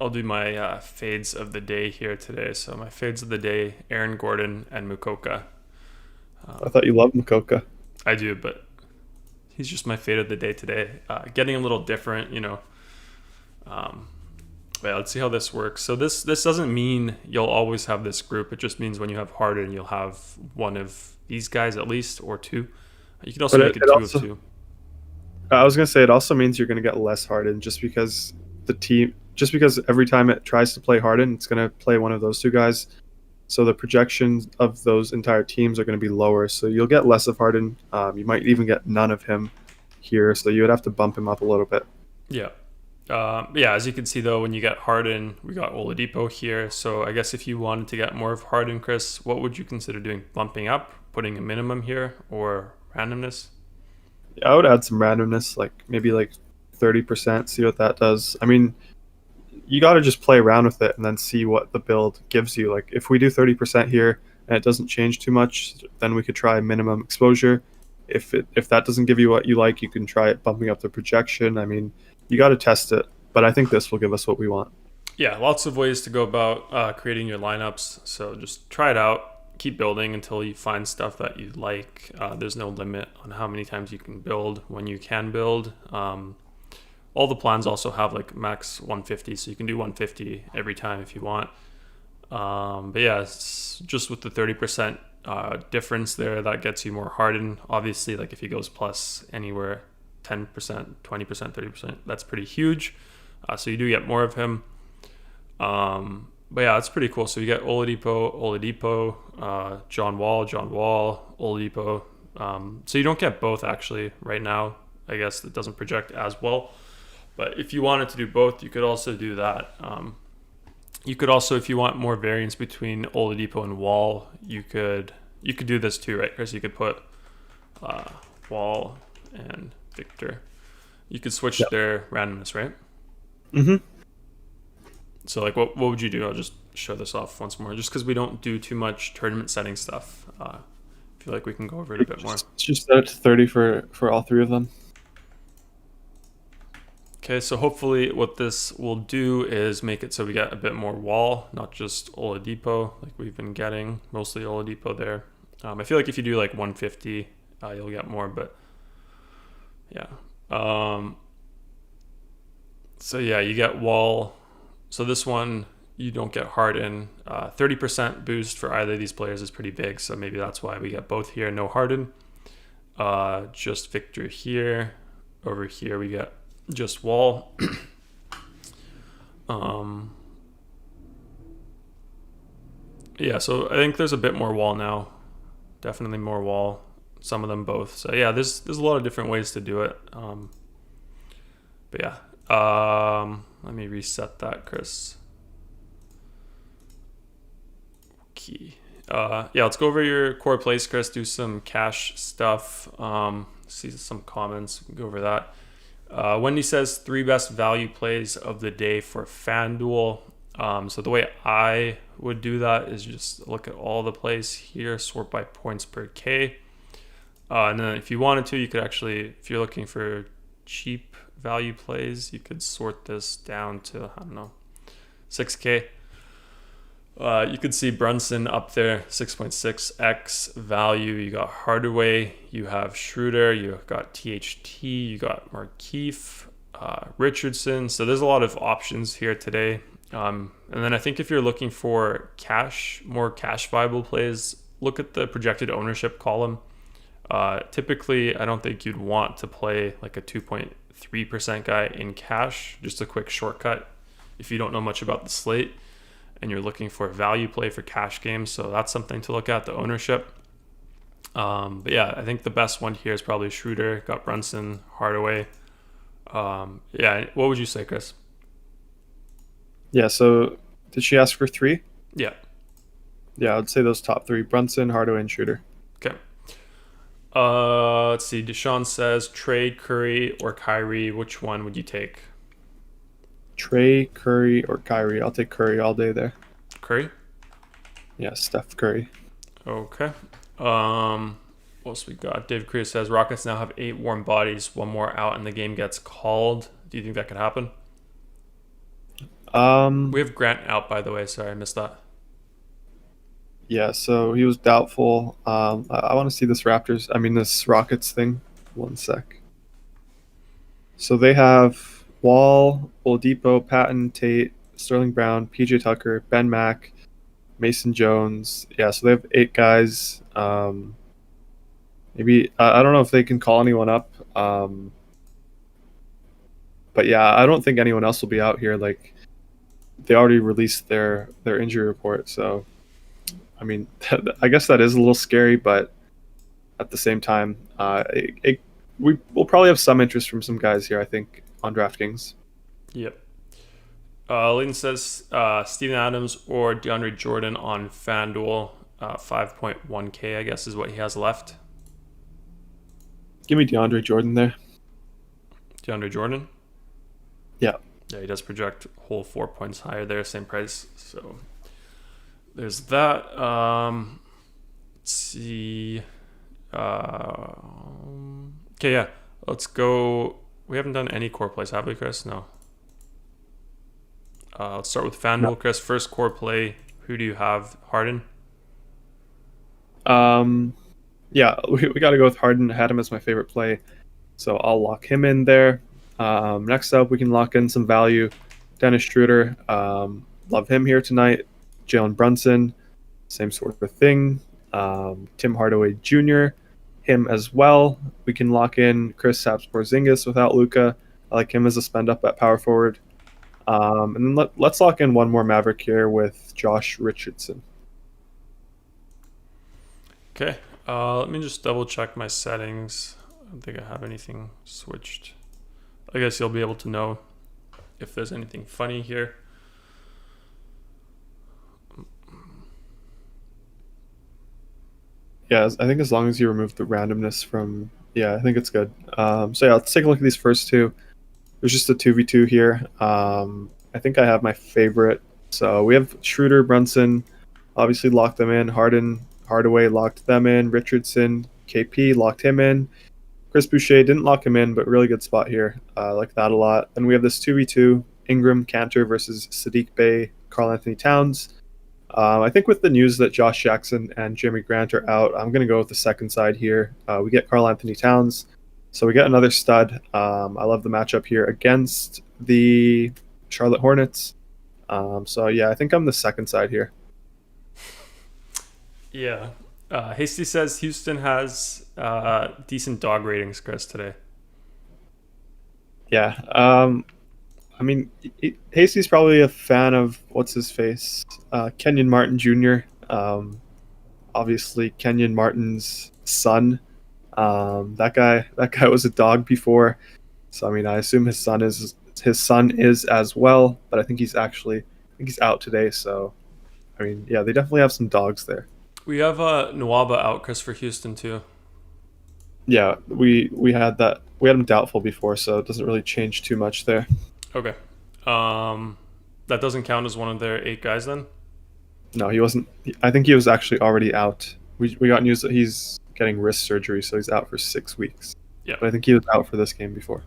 I'll do my fades of the day here today. So my fades of the day: Aaron Gordon and Mukoka. I thought you loved Mukoka. I do, but he's just my fade of the day today. Getting a little different, you know. Yeah, let's see how this works. So this doesn't mean you'll always have this group. It just means when you have Harden, you'll have one of these guys at least, or 2. You can also make it 2 of 2. I was gonna say it also means you're gonna get less Harden just because every time it tries to play Harden, it's gonna play one of those 2 guys. So the projections of those entire teams are gonna be lower. So you'll get less of Harden. You might even get none of him here. So you would have to bump him up a little bit. Yeah. Yeah, as you can see, though, when you get Harden, we got Oladipo here. So I guess if you wanted to get more of Harden, Chris, what would you consider doing? Bumping up, putting a minimum here, or randomness? Yeah, I would add some randomness, like maybe like 30%, see what that does. I mean, you got to just play around with it and then see what the build gives you. Like if we do 30% here and it doesn't change too much, then we could try minimum exposure. If that doesn't give you what you like, you can try it bumping up the projection. I mean, you got to test it, but I think this will give us what we want. Yeah, lots of ways to go about creating your lineups. So just try it out, keep building until you find stuff that you like. There's no limit on how many times you can build when you can build. All the plans also have like max 150, so you can do 150 every time if you want. But yeah, it's just with the 30% difference there, that gets you more Harden. Obviously, like if he goes plus anywhere 10%, 20%, 30%, that's pretty huge. So you do get more of him. But yeah, it's pretty cool. So you get Oladipo, John Wall, Oladipo. So you don't get both actually right now. I guess it doesn't project as well. But if you wanted to do both, you could also do that. You could also, if you want more variance between Oladipo and Wall, you could do this too, right? Because you could put Wall and Victor. You could switch their randomness, right? Mm-hmm. So like, what would you do? I'll just show this off once more, just because we don't do too much tournament setting stuff. I feel like we can go over it a bit more. Just set it to 30 for all three of them. Okay, so hopefully what this will do is make it so we get a bit more wall, not just Oladipo like we've been getting, mostly Oladipo there. I feel like if you do like 150, you'll get more, but yeah. So yeah, you get wall. So this one, you don't get Harden. 30% boost for either of these players is pretty big, so maybe that's why we get both here. No Harden. Just Victor here. Over here we get just Wall. Yeah, so I think there's a bit more Wall now. Definitely more Wall. Some of them both. So yeah, there's a lot of different ways to do it. But yeah, let me reset that, Chris. Okay. Yeah, let's go over your core plays, Chris. Do some cash stuff. See some comments. Go over that. Wendy says 3 best value plays of the day for FanDuel. So the way I would do that is just look at all the plays here, sort by points per K. And then if you wanted to, you could actually, if you're looking for cheap value plays, you could sort this down to, I don't know, 6K. You could see Brunson up there, 6.6x value. You got Hardaway, you have Schroeder, you got THT, you got Markieff, Richardson. So there's a lot of options here today. And then I think if you're looking for more cash viable plays, look at the projected ownership column. Typically, I don't think you'd want to play like a 2.3% guy in cash, just a quick shortcut if you don't know much about the slate and you're looking for a value play for cash games. So that's something to look at, the ownership. But yeah, I think the best one here is probably Schroeder, got Brunson, Hardaway. Yeah, what would you say, Chris? Yeah, so did she ask for 3? Yeah. Yeah, I'd say those top 3, Brunson, Hardaway, and Schroeder. Okay. Let's see. Deshaun says trade Curry or Kyrie. Which one would you take? Trey, Curry, or Kyrie. I'll take Curry all day there. Curry? Yeah, Steph Curry. Okay. What else we got? David Cruz says Rockets now have 8 warm bodies. 1 more out and the game gets called. Do you think that could happen? We have Grant out, by the way. Sorry, I missed that. Yeah, so he was doubtful. I want to see this Rockets thing. 1 sec. So they have Wall, Oladipo, Patton, Tate, Sterling Brown, PJ Tucker, Ben Mack, Mason Jones. Yeah, so they have 8 guys. Maybe I don't know if they can call anyone up. But yeah, I don't think anyone else will be out here. Like, they already released their injury report. So, I mean, I guess that is a little scary, but at the same time, we will probably have some interest from some guys here, I think, on DraftKings. Yep. Layton says Steven Adams or DeAndre Jordan on FanDuel. 5.1K, I guess, is what he has left. Give me DeAndre Jordan there. DeAndre Jordan? Yeah. Yeah, he does project whole 4 points higher there, same price. So there's that. Let's see. Okay, yeah. Let's go. We haven't done any core plays, have we, Chris? No. Let's start with FanDuel, no. Chris. First core play. Who do you have? Harden? Yeah, we got to go with Harden. I had him as my favorite play, so I'll lock him in there. Next up, we can lock in some value. Dennis Schroeder. Love him here tonight. Jalen Brunson. Same sort of thing. Tim Hardaway Jr. Him as well. We can lock in Kristaps Porzingis without Luka. I like him as a spend up at power forward. And then let's lock in one more Maverick here with Josh Richardson. Okay. Let me just double check my settings. I don't think I have anything switched. I guess you'll be able to know if there's anything funny here. Yeah, I think as long as you remove the randomness from, yeah, I think it's good. So yeah, let's take a look at these first two. There's just a 2v2 here. I think I have my favorite. So we have Schroeder, Brunson, obviously locked them in. Harden, Hardaway locked them in. Richardson, KP locked him in. Chris Boucher didn't lock him in, but really good spot here. I like that a lot. Then we have this 2v2, Ingram, Cantor versus Sadiq Bey, Karl Anthony Towns. I think with the news that Josh Jackson and Jeremy Grant are out, I'm going to go with the second side here. We get Karl Anthony Towns. So we get another stud. I love the matchup here against the Charlotte Hornets. So yeah, I think I'm the second side here. Yeah. Hasty says Houston has decent dog ratings, Chris, today. Yeah. I mean, Hasty's probably a fan of what's his face, Kenyon Martin Jr. Obviously, Kenyon Martin's son. That guy was a dog before, so I mean, I assume his son is as well. But I think he's out today. So I mean, yeah, they definitely have some dogs there. We have Nwaba out, Chris, for Houston too. Yeah, we had that. We had him doubtful before, so it doesn't really change too much there. Okay. That doesn't count as one of their 8 guys then? No, he wasn't. I think he was actually already out. We got news that he's getting wrist surgery, so he's out for 6 weeks. Yeah. But I think he was out for this game before.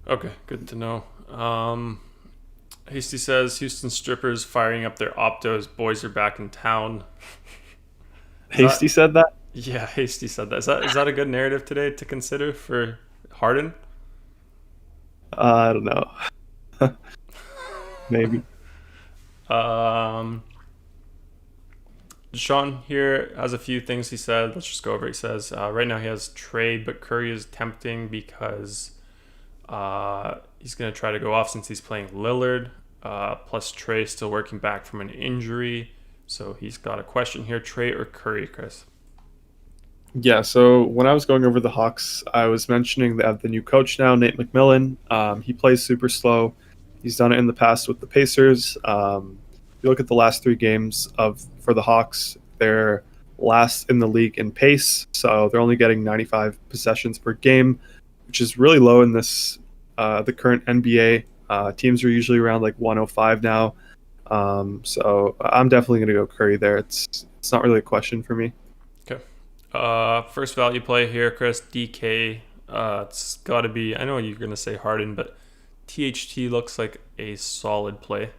Okay, good to know. Hasty says Houston strippers firing up their optos. Boys are back in town. Hasty said that? Yeah, Hasty said that. Is that a good narrative today to consider for Harden? I don't know. Maybe. Sean here has a few things he said. Let's just go over it. He says, right now he has trade, but Curry is tempting because he's going to try to go off since he's playing Lillard. Plus Trey still working back from an injury. So he's got a question here, Trey or Curry, Chris? Yeah, so when I was going over the Hawks, I was mentioning they have the new coach now, Nate McMillan. He plays super slow. He's done it in the past with the Pacers. If you look at the last 3 games for the Hawks, they're last in the league in pace, so they're only getting 95 possessions per game, which is really low in the current NBA. Teams are usually around like 105 now. So I'm definitely going to go Curry there. It's not really a question for me. Okay. First value play here, Chris. DK. It's got to be, I know you're going to say Harden, but THT looks like a solid play.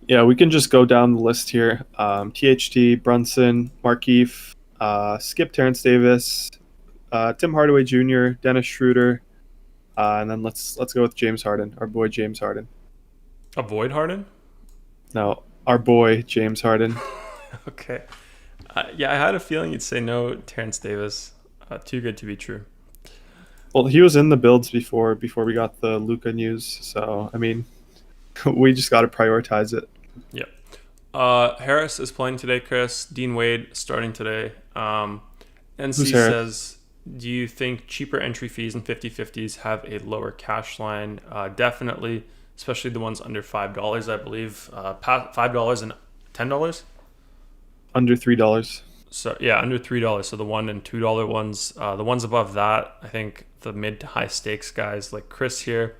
Yeah, we can just go down the list here. THT, Brunson, Markieff, Skip Terrence Davis, Tim Hardaway Jr., Dennis Schroeder, and then let's go with James Harden, our boy James Harden. Avoid Harden? No, our boy James Harden. Okay. Yeah, I had a feeling you'd say no, Terrence Davis. Too good to be true. Well, he was in the builds before we got the Luka news, so I mean, we just got to prioritize it. Yep. Harris is playing today, Chris. Dean Wade starting today. NC says, do you think cheaper entry fees and 50-50s have a lower cash line? Definitely, especially the ones under $5, I believe. $5 and $10? Under $3. So yeah, under $3. So the $1 and $2 ones. The ones above that, I think the mid to high stakes guys like Chris here,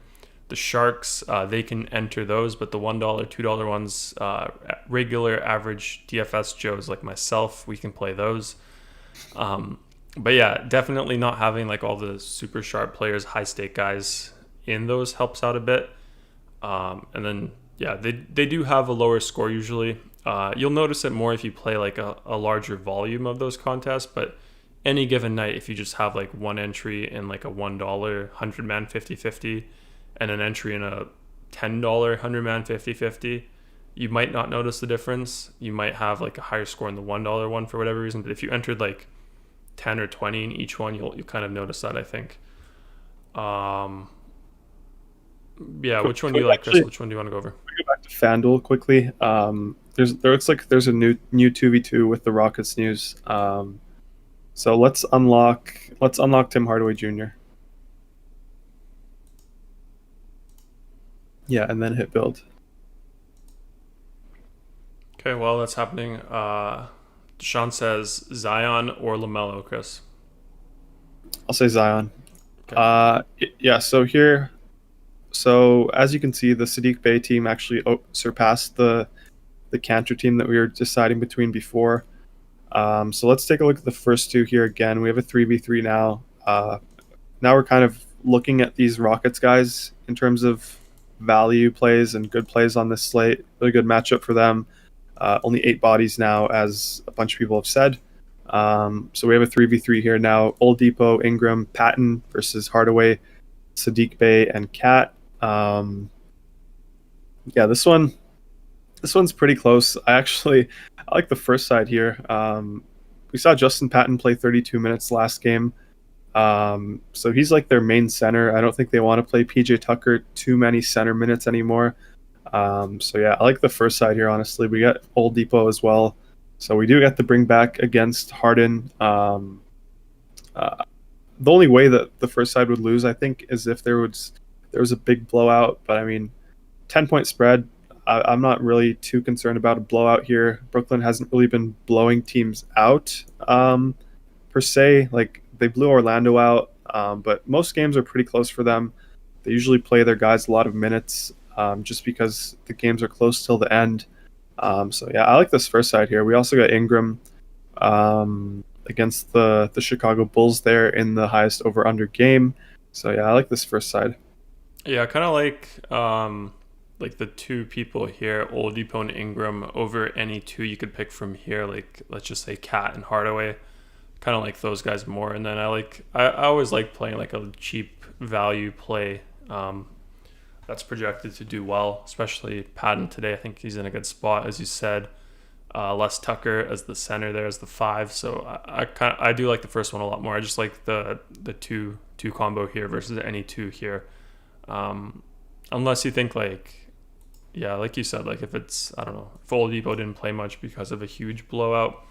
the Sharks, they can enter those, but the $1, $2 ones, regular average DFS Joes like myself, we can play those. But yeah, definitely not having like all the super sharp players, high stake guys in those helps out a bit. And then yeah, they do have a lower score usually. You'll notice it more if you play like a larger volume of those contests, but any given night, if you just have like one entry in like a $1 100-man 50-50 and an entry in a $10 100-man 50-50, you might not notice the difference. You might have like a higher score in the $1 one for whatever reason, but if you entered like 10 or 20 in each one, you'll kind of notice that, I think. Yeah, which one do you like, Chris? Which one do you want to go over? Go back to FanDuel quickly. There looks like there's a new 2v2 with the Rockets news. So let's unlock Tim Hardaway Jr. Yeah, and then hit build. Okay, well that's happening Sean says Zion or LaMelo, Chris. I'll say Zion. Okay. Yeah. So as you can see, the Sadiq Bey team actually surpassed the Cantor team that we were deciding between before. So let's take a look at the first two here again. We have a 3v3 now. Now we're kind of looking at these Rockets guys in terms of value plays and good plays on this slate. Really good matchup for them. Only 8 bodies now, as a bunch of people have said. So we have a 3v3 here now. Oladipo, Ingram, Patton versus Hardaway, Sadiq Bey, and Cat. Yeah, this one's pretty close. I like the first side here. We saw Justin Patton play 32 minutes last game. So he's like their main center. I don't think they want to play PJ Tucker too many center minutes anymore. So yeah, I like the first side here, honestly. We got Oladipo as well. So we do get the bring back against Harden. The only way that the first side would lose, I think, is if there was a big blowout. But I mean, 10-point spread, I'm not really too concerned about a blowout here. Brooklyn hasn't really been blowing teams out per se. Like, they blew Orlando out, but most games are pretty close for them. They usually play their guys a lot of minutes just because the games are close till the end. So yeah, I like this first side here. We also got Ingram against the Chicago Bulls there in the highest over-under game. So yeah, I like this first side. Yeah, I kind of like the two people here, Oladipo and Ingram, over any two you could pick from here. Like, let's just say Cat and Hardaway. Kind of like those guys more. And then I always like playing like a cheap value play that's projected to do well, especially Patton today. I think he's in a good spot, as you said. Les Tucker as the center there as the 5. So I do like the first one a lot more. I just like the two combo here versus any two here. Unless you think like you said, like if it's, I don't know, if Oladipo didn't play much because of a huge blowout.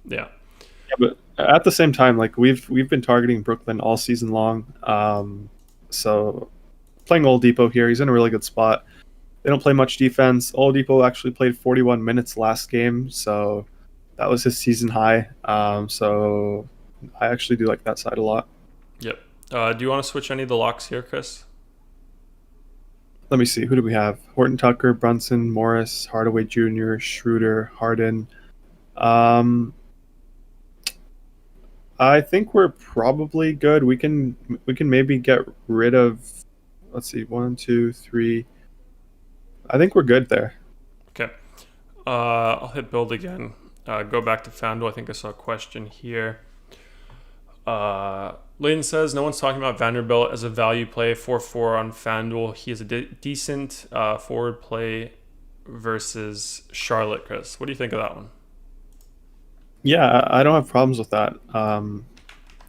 Yeah, but at the same time, like we've been targeting Brooklyn all season long. So playing Oladipo here, he's in a really good spot. They don't play much defense. Oladipo actually played 41 minutes last game, so that was his season high. So I actually do like that side a lot. Yep. Do you want to switch any of the locks here, Chris? Let me see. Who do we have? Horton Tucker, Brunson, Morris, Hardaway Jr., Schroeder, Harden. I think we're probably good. We can maybe get rid of, let's see, 1, 2, 3. I think we're good there. Okay. I'll hit build again. Go back to FanDuel. I think I saw a question here. Layton says, no one's talking about Vanderbilt as a value play, 4-4 on FanDuel. He is a decent forward play versus Charlotte, Chris. What do you think of that one? Yeah, I don't have problems with that.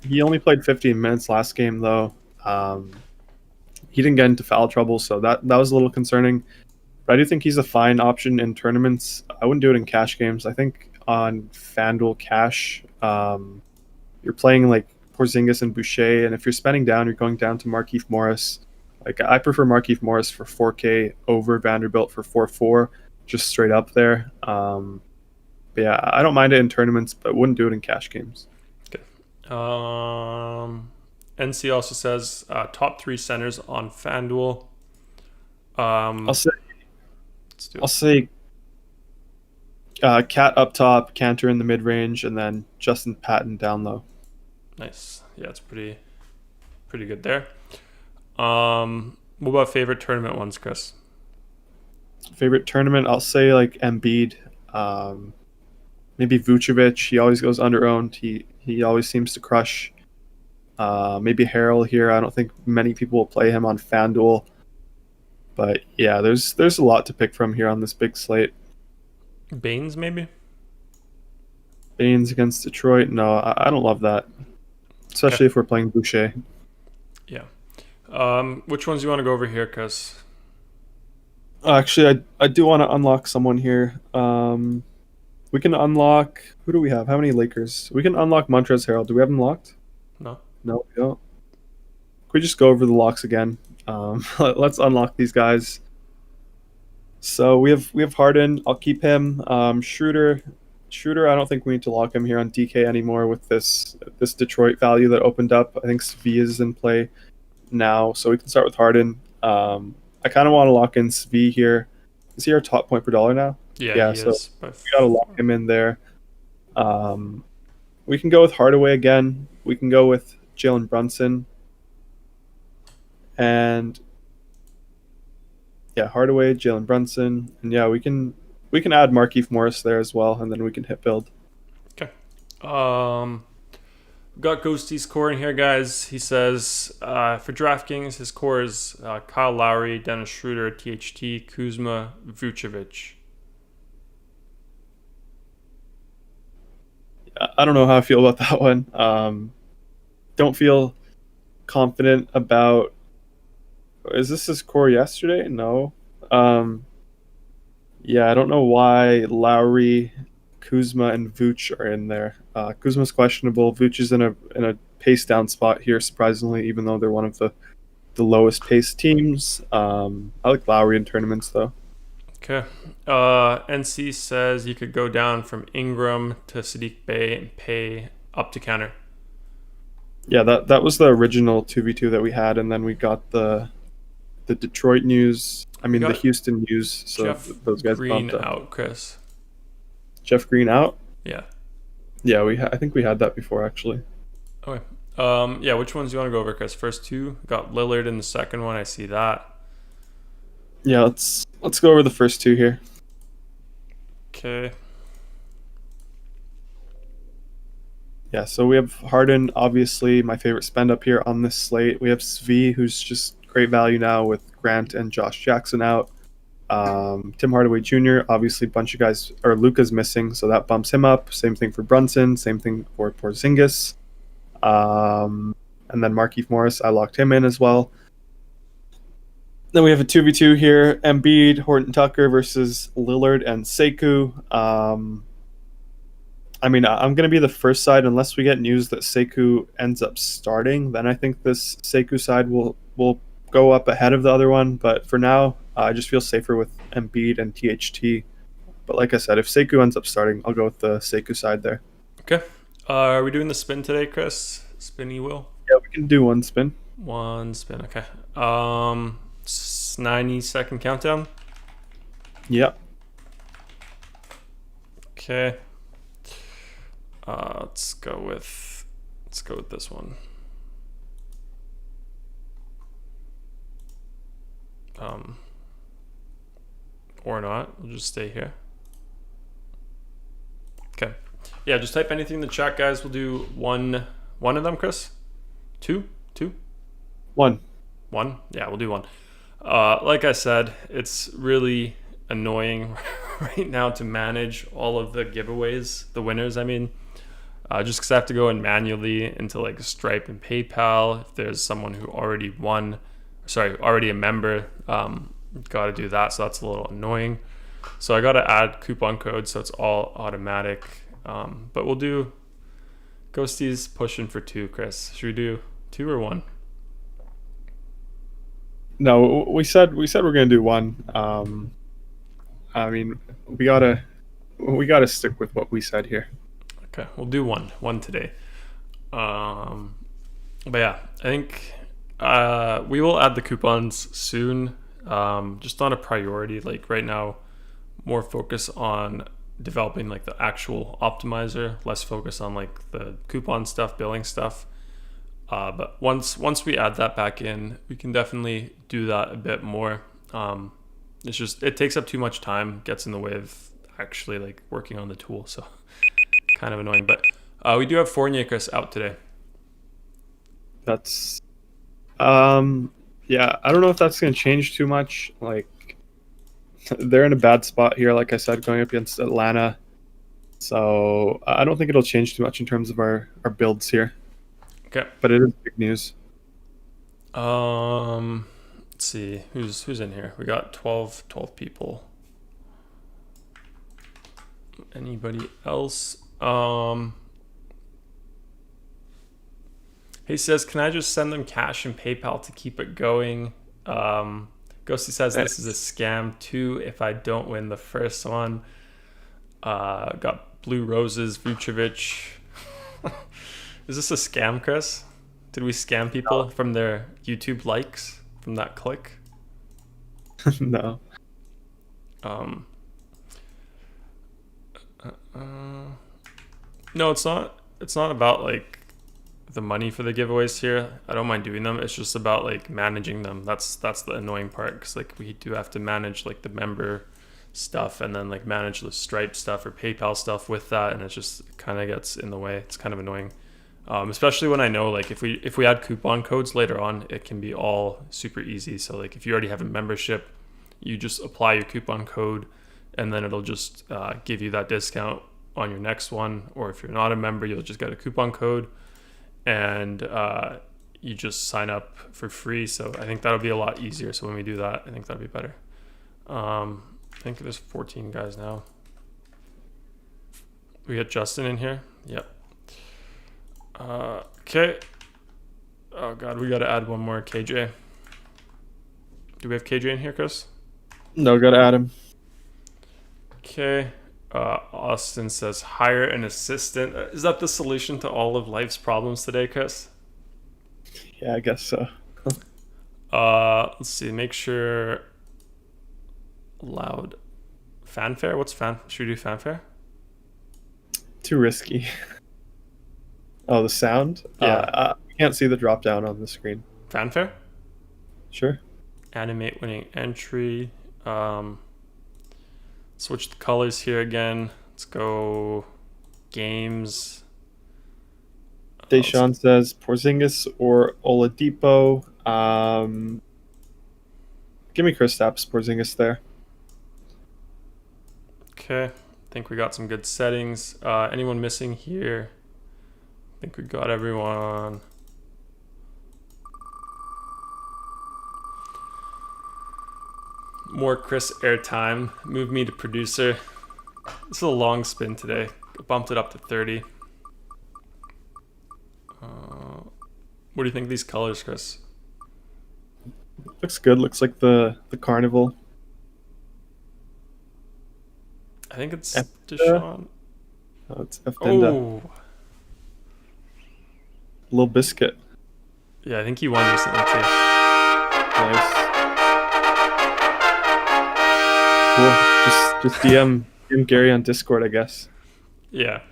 He only played 15 minutes last game, though. He didn't get into foul trouble, so that was a little concerning. But I do think he's a fine option in tournaments. I wouldn't do it in cash games. I think on FanDuel cash, you're playing like Porzingis and Boucher, and if you're spending down, you're going down to Markieff Morris. Like, I prefer Markieff Morris for 4K over Vanderbilt for 4-4, just straight up there. But yeah, I don't mind it in tournaments, but wouldn't do it in cash games. Okay. NC also says top 3 centers on FanDuel. I'll say Cat up top, Cantor in the mid range, and then Justin Patton down low. Nice. Yeah, it's pretty good there. What about favorite tournament ones, Chris? Favorite tournament, I'll say like Embiid. Maybe Vucevic. He always goes under-owned. He always seems to crush. Maybe Harrell here. I don't think many people will play him on FanDuel. But yeah, there's a lot to pick from here on this big slate. Baines, maybe? Baines against Detroit? No, I don't love that. Especially if we're playing Boucher. Yeah. Which ones do you want to go over here, Chris? Actually, I do want to unlock someone here. We can unlock... Who do we have? How many Lakers? We can unlock Montrezl Harrell. Do we have him locked? No. No, we don't. Can we just go over the locks again? Let's unlock these guys. So we have Harden. I'll keep him. Schroeder Schroeder, I don't think we need to lock him here on DK anymore with this Detroit value that opened up. I think Svi is in play now, so we can start with Harden. I kind of want to lock in Svi here. Is he our top point per dollar now? Yeah, he so is. we got to lock him in there. We can go with Hardaway again. We can go with Jalen Brunson. And yeah, Hardaway, Jalen Brunson. And yeah, we can add Markieff Morris there as well, and then we can hit build. Okay. Got Ghosty's core in here, guys. He says for DraftKings, his core is Kyle Lowry, Dennis Schroeder, THT, Kuzma, Vucevic. I don't know how I feel about that one. Don't feel confident about. Is this his core yesterday? No. Yeah, I don't know why Lowry, Kuzma, and Vooch are in there. Kuzma's questionable. Vooch is in a pace down spot here, surprisingly, even though they're one of the lowest pace teams. I like Lowry in tournaments though. Okay. NC says you could go down from Ingram to Sadiq Bey and pay up to counter. Yeah, that was the original 2v2 that we had, and then we got the Detroit news. I mean, the Houston news. So Jeff those guys Green bumped up. out, Chris. Jeff Green out? Yeah. Yeah, I think we had that before, actually. Okay. Yeah, which ones do you want to go over, Chris? First two. Got Lillard in the second one. I see that. Yeah, let's go over the first two here. Okay. Yeah, so we have Harden, obviously my favorite spend up here on this slate. We have Svi, who's just great value now with Grant and Josh Jackson out. Tim Hardaway Jr., obviously a bunch of guys, or Luka's missing, so that bumps him up. Same thing for Brunson, same thing for Porzingis. And then Markieff Morris, I locked him in as well. Then we have a 2v2 here, Embiid, Horton Tucker versus Lillard and Sekou. I mean, I'm going to be the first side unless we get news that Sekou ends up starting. Then I think this Sekou side will go up ahead of the other one. But for now, I just feel safer with Embiid and THT. But like I said, if Sekou ends up starting, I'll go with the Sekou side there. Okay. Are we doing the spin today, Chris? Spinny wheel? Yeah, we can do one spin. One spin, okay. 90-second countdown. Yep. Okay. Let's go with this one. Or not. We'll just stay here. Okay. Yeah, just type anything in the chat, guys. We'll do one of them, Chris. Two. One. Yeah, we'll do one. Like I said, it's really annoying right now to manage all of the giveaways, the winners, I mean. Just because I have to go in manually into like Stripe and PayPal. If there's someone who already already a member, got to do that. So that's a little annoying. So I got to add coupon code so it's all automatic. But we'll do Ghosty's pushing for 2, Chris. Should we do 2 or 1? No, we said we're gonna do 1. I mean, we gotta stick with what we said here. Okay, we'll do one today. But yeah, I think we will add the coupons soon. Just on a priority, like right now, more focus on developing like the actual optimizer, less focus on like the coupon stuff, billing stuff. But once we add that back in, we can definitely do that a bit more. It takes up too much time, gets in the way of actually like working on the tool. So kind of annoying, but we do have Fournier, Chris, out today. That's yeah, I don't know if that's going to change too much. Like, they're in a bad spot here, like I said, going up against Atlanta. So I don't think it'll change too much in terms of our builds here. Okay. But it is big news. Let's see who's in here. We got 12 people. Anybody else? He says, can I just send them cash and PayPal to keep it going? Ghosty says this is a scam too if I don't win the first one. Got Blue Roses, Vucevic. Is this a scam, Chris? Did we scam people from their YouTube likes from that click? No. No, it's not. It's not about like the money for the giveaways here. I don't mind doing them. It's just about like managing them. That's the annoying part, because like we do have to manage like the member stuff and then like manage the Stripe stuff or PayPal stuff with that, and it just kind of gets in the way. It's kind of annoying. Especially when I know like if we add coupon codes later on, it can be all super easy. So like if you already have a membership, you just apply your coupon code and then it'll just give you that discount on your next one. Or if you're not a member, you'll just get a coupon code and you just sign up for free. So I think that'll be a lot easier. So when we do that, I think that'll be better. I think there's 14 guys now. We got Justin in here. Yep. Okay. Oh god, we gotta add one more KJ. Do we have KJ in here, Chris? No, gotta add him. Okay. Austin says hire an assistant. Is that the solution to all of life's problems today, Chris? Yeah, I guess so. Let's see. Make sure loud fanfare. What's fan? Should we do fanfare? Too risky. Oh, the sound? Yeah. I can't see the drop down on the screen. Fanfare? Sure. Animate winning entry. Switch the colors here again. Let's go games. Deshaun says Porzingis or Oladipo. Give me Kristaps Porzingis there. Okay. I think we got some good settings. Anyone missing here? I think we got everyone. More Chrissair time. Move me to producer. This is a long spin today. Bumped it up to 30. What do you think of these colors, Chris? Looks good. Looks like the carnival. I think it's Deshaun. Oh, it's Fdenda. Oh. Little Biscuit. Yeah, I think he won recently too. Nice. Cool. Just DM Garry on Discord, I guess. Yeah.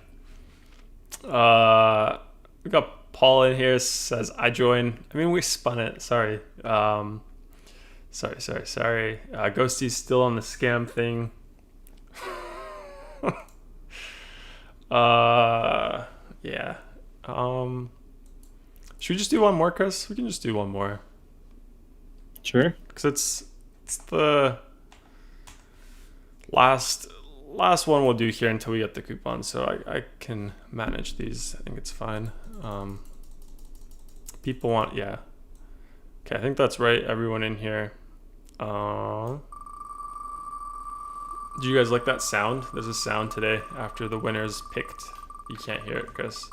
We got Paul in here, says I join. I mean, we spun it. Sorry. Sorry. Ghosty's still on the scam thing. Yeah. Should we just do one more, Chris? We can just do one more. Sure. Because it's the last one we'll do here until we get the coupon, so I can manage these. I think it's fine. People want, yeah. Okay, I think that's right. Everyone in here. Do you guys like that sound? There's a sound today after the winner's picked. You can't hear it, Chris.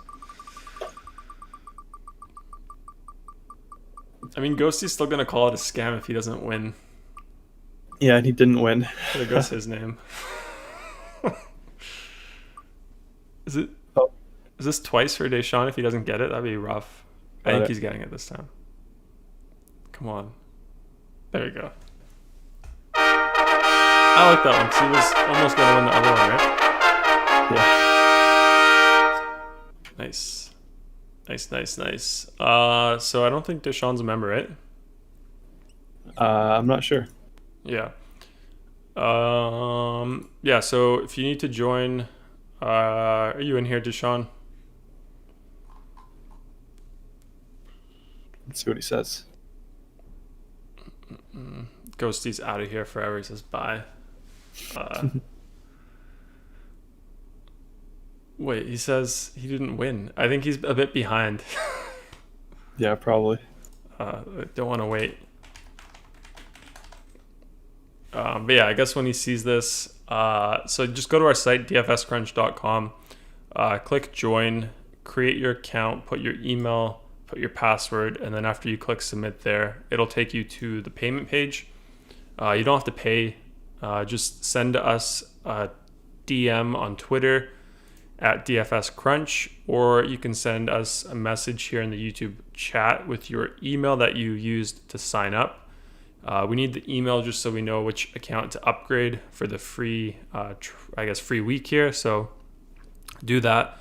I mean, Ghosty's still gonna call it a scam if he doesn't win. Yeah, and he didn't win. There goes his name. Is this twice for Deshaun if he doesn't get it? That'd be rough. I think he's getting it this time. Come on. There you go. I like that one because he was almost going to win the other one, right? Yeah. Nice. So I don't think Deshaun's a member, right? I'm not sure. Yeah. Yeah, so if you need to join, are you in here, Deshaun? Let's see what he says. Ghosty's out of here forever. He says bye. Wait, he says he didn't win. I think he's a bit behind. Yeah, probably. I don't want to wait. But yeah, I guess when he sees this, so just go to our site, dfscrunch.com, click join, create your account, put your email, put your password, and then after you click submit there, it'll take you to the payment page. You don't have to pay. Just send us a DM on Twitter at DFS Crunch, or you can send us a message here in the YouTube chat with your email that you used to sign up. We need the email just so we know which account to upgrade for the free, free week here. So do that.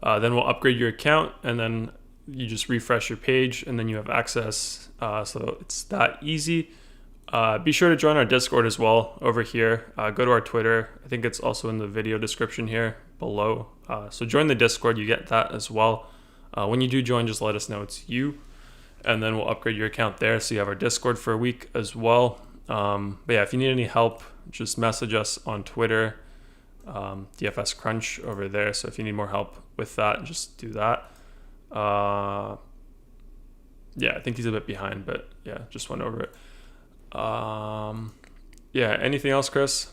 Then we'll upgrade your account, and then you just refresh your page, and then you have access. So it's that easy. Be sure to join our Discord as well over here. Go to our Twitter. I think it's also in the video description here below. So join the Discord. You get that as well. When you do join, just let us know it's you, and then we'll upgrade your account there. So you have our Discord for a week as well. But yeah, if you need any help, just message us on Twitter, DFS Crunch over there. So if you need more help with that, just do that. Yeah, I think he's a bit behind, but yeah, just went over it. Yeah, anything else, Chris?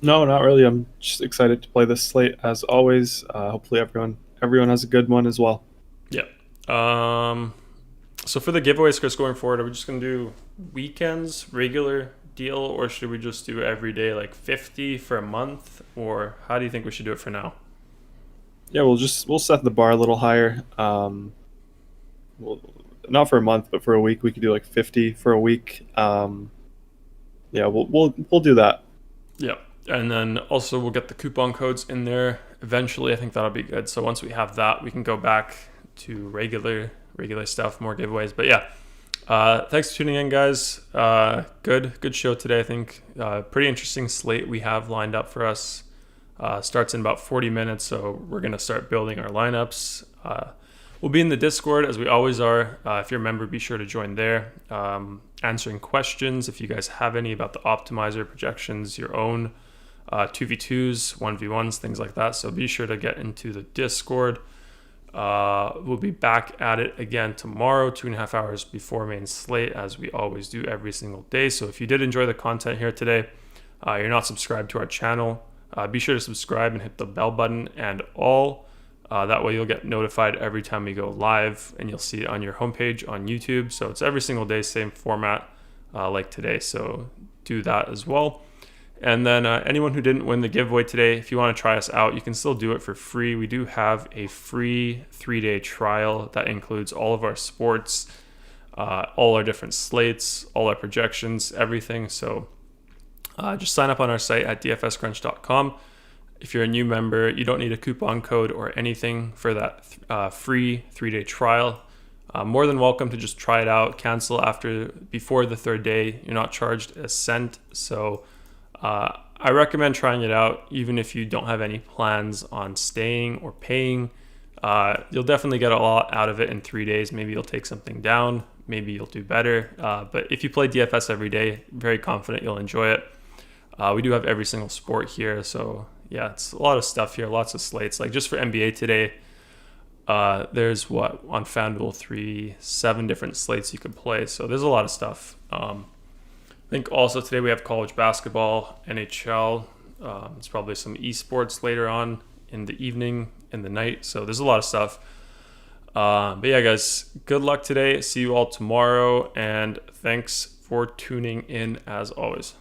No, not really. I'm just excited to play this slate as always. Hopefully everyone has a good one as well. Yeah. So for the giveaways, Chris, going forward, are we just gonna do weekends, regular deal, or should we just do every day, like 50 for a month, or how do you think we should do it for now? Yeah, we'll set the bar a little higher. Not for a month, but for a week, we could do like 50 for a week. Yeah, we'll do that. Yeah, and then also we'll get the coupon codes in there eventually. I think that'll be good. So once we have that, we can go back to regular stuff, more giveaways. But yeah, thanks for tuning in, guys. Good show today. I think pretty interesting slate we have lined up for us. Starts in about 40 minutes, so we're gonna start building our lineups. We'll be in the Discord as we always are. If you're a member, be sure to join there. Answering questions if you guys have any about the optimizer projections, your own 2v2s, 1v1s, things like that. So be sure to get into the Discord. We'll be back at it again tomorrow, 2.5 hours before main slate, as we always do every single day. So if you did enjoy the content here today, you're not subscribed to our channel, be sure to subscribe and hit the bell button and all. That way you'll get notified every time we go live, and you'll see it on your homepage on YouTube. So it's every single day, same format like today. So do that as well. And then anyone who didn't win the giveaway today, if you want to try us out, you can still do it for free. We do have a free 3-day trial that includes all of our sports, all our different slates, all our projections, everything. So just sign up on our site at dfscrunch.com. If you're a new member, you don't need a coupon code or anything for that free 3-day trial. More than welcome to just try it out, cancel before the third day. You're not charged a cent. So I recommend trying it out, even if you don't have any plans on staying or paying. You'll definitely get a lot out of it in 3 days. Maybe you'll take something down. Maybe you'll do better. But if you play DFS every day, very confident you'll enjoy it. We do have every single sport here. So yeah, it's a lot of stuff here, lots of slates. Like just for NBA today, there's on FanDuel 7 different slates you could play. So there's a lot of stuff. I think also today we have college basketball, NHL. It's probably some esports later on in the evening, in the night. So there's a lot of stuff. But yeah, guys, good luck today. See you all tomorrow. And thanks for tuning in as always.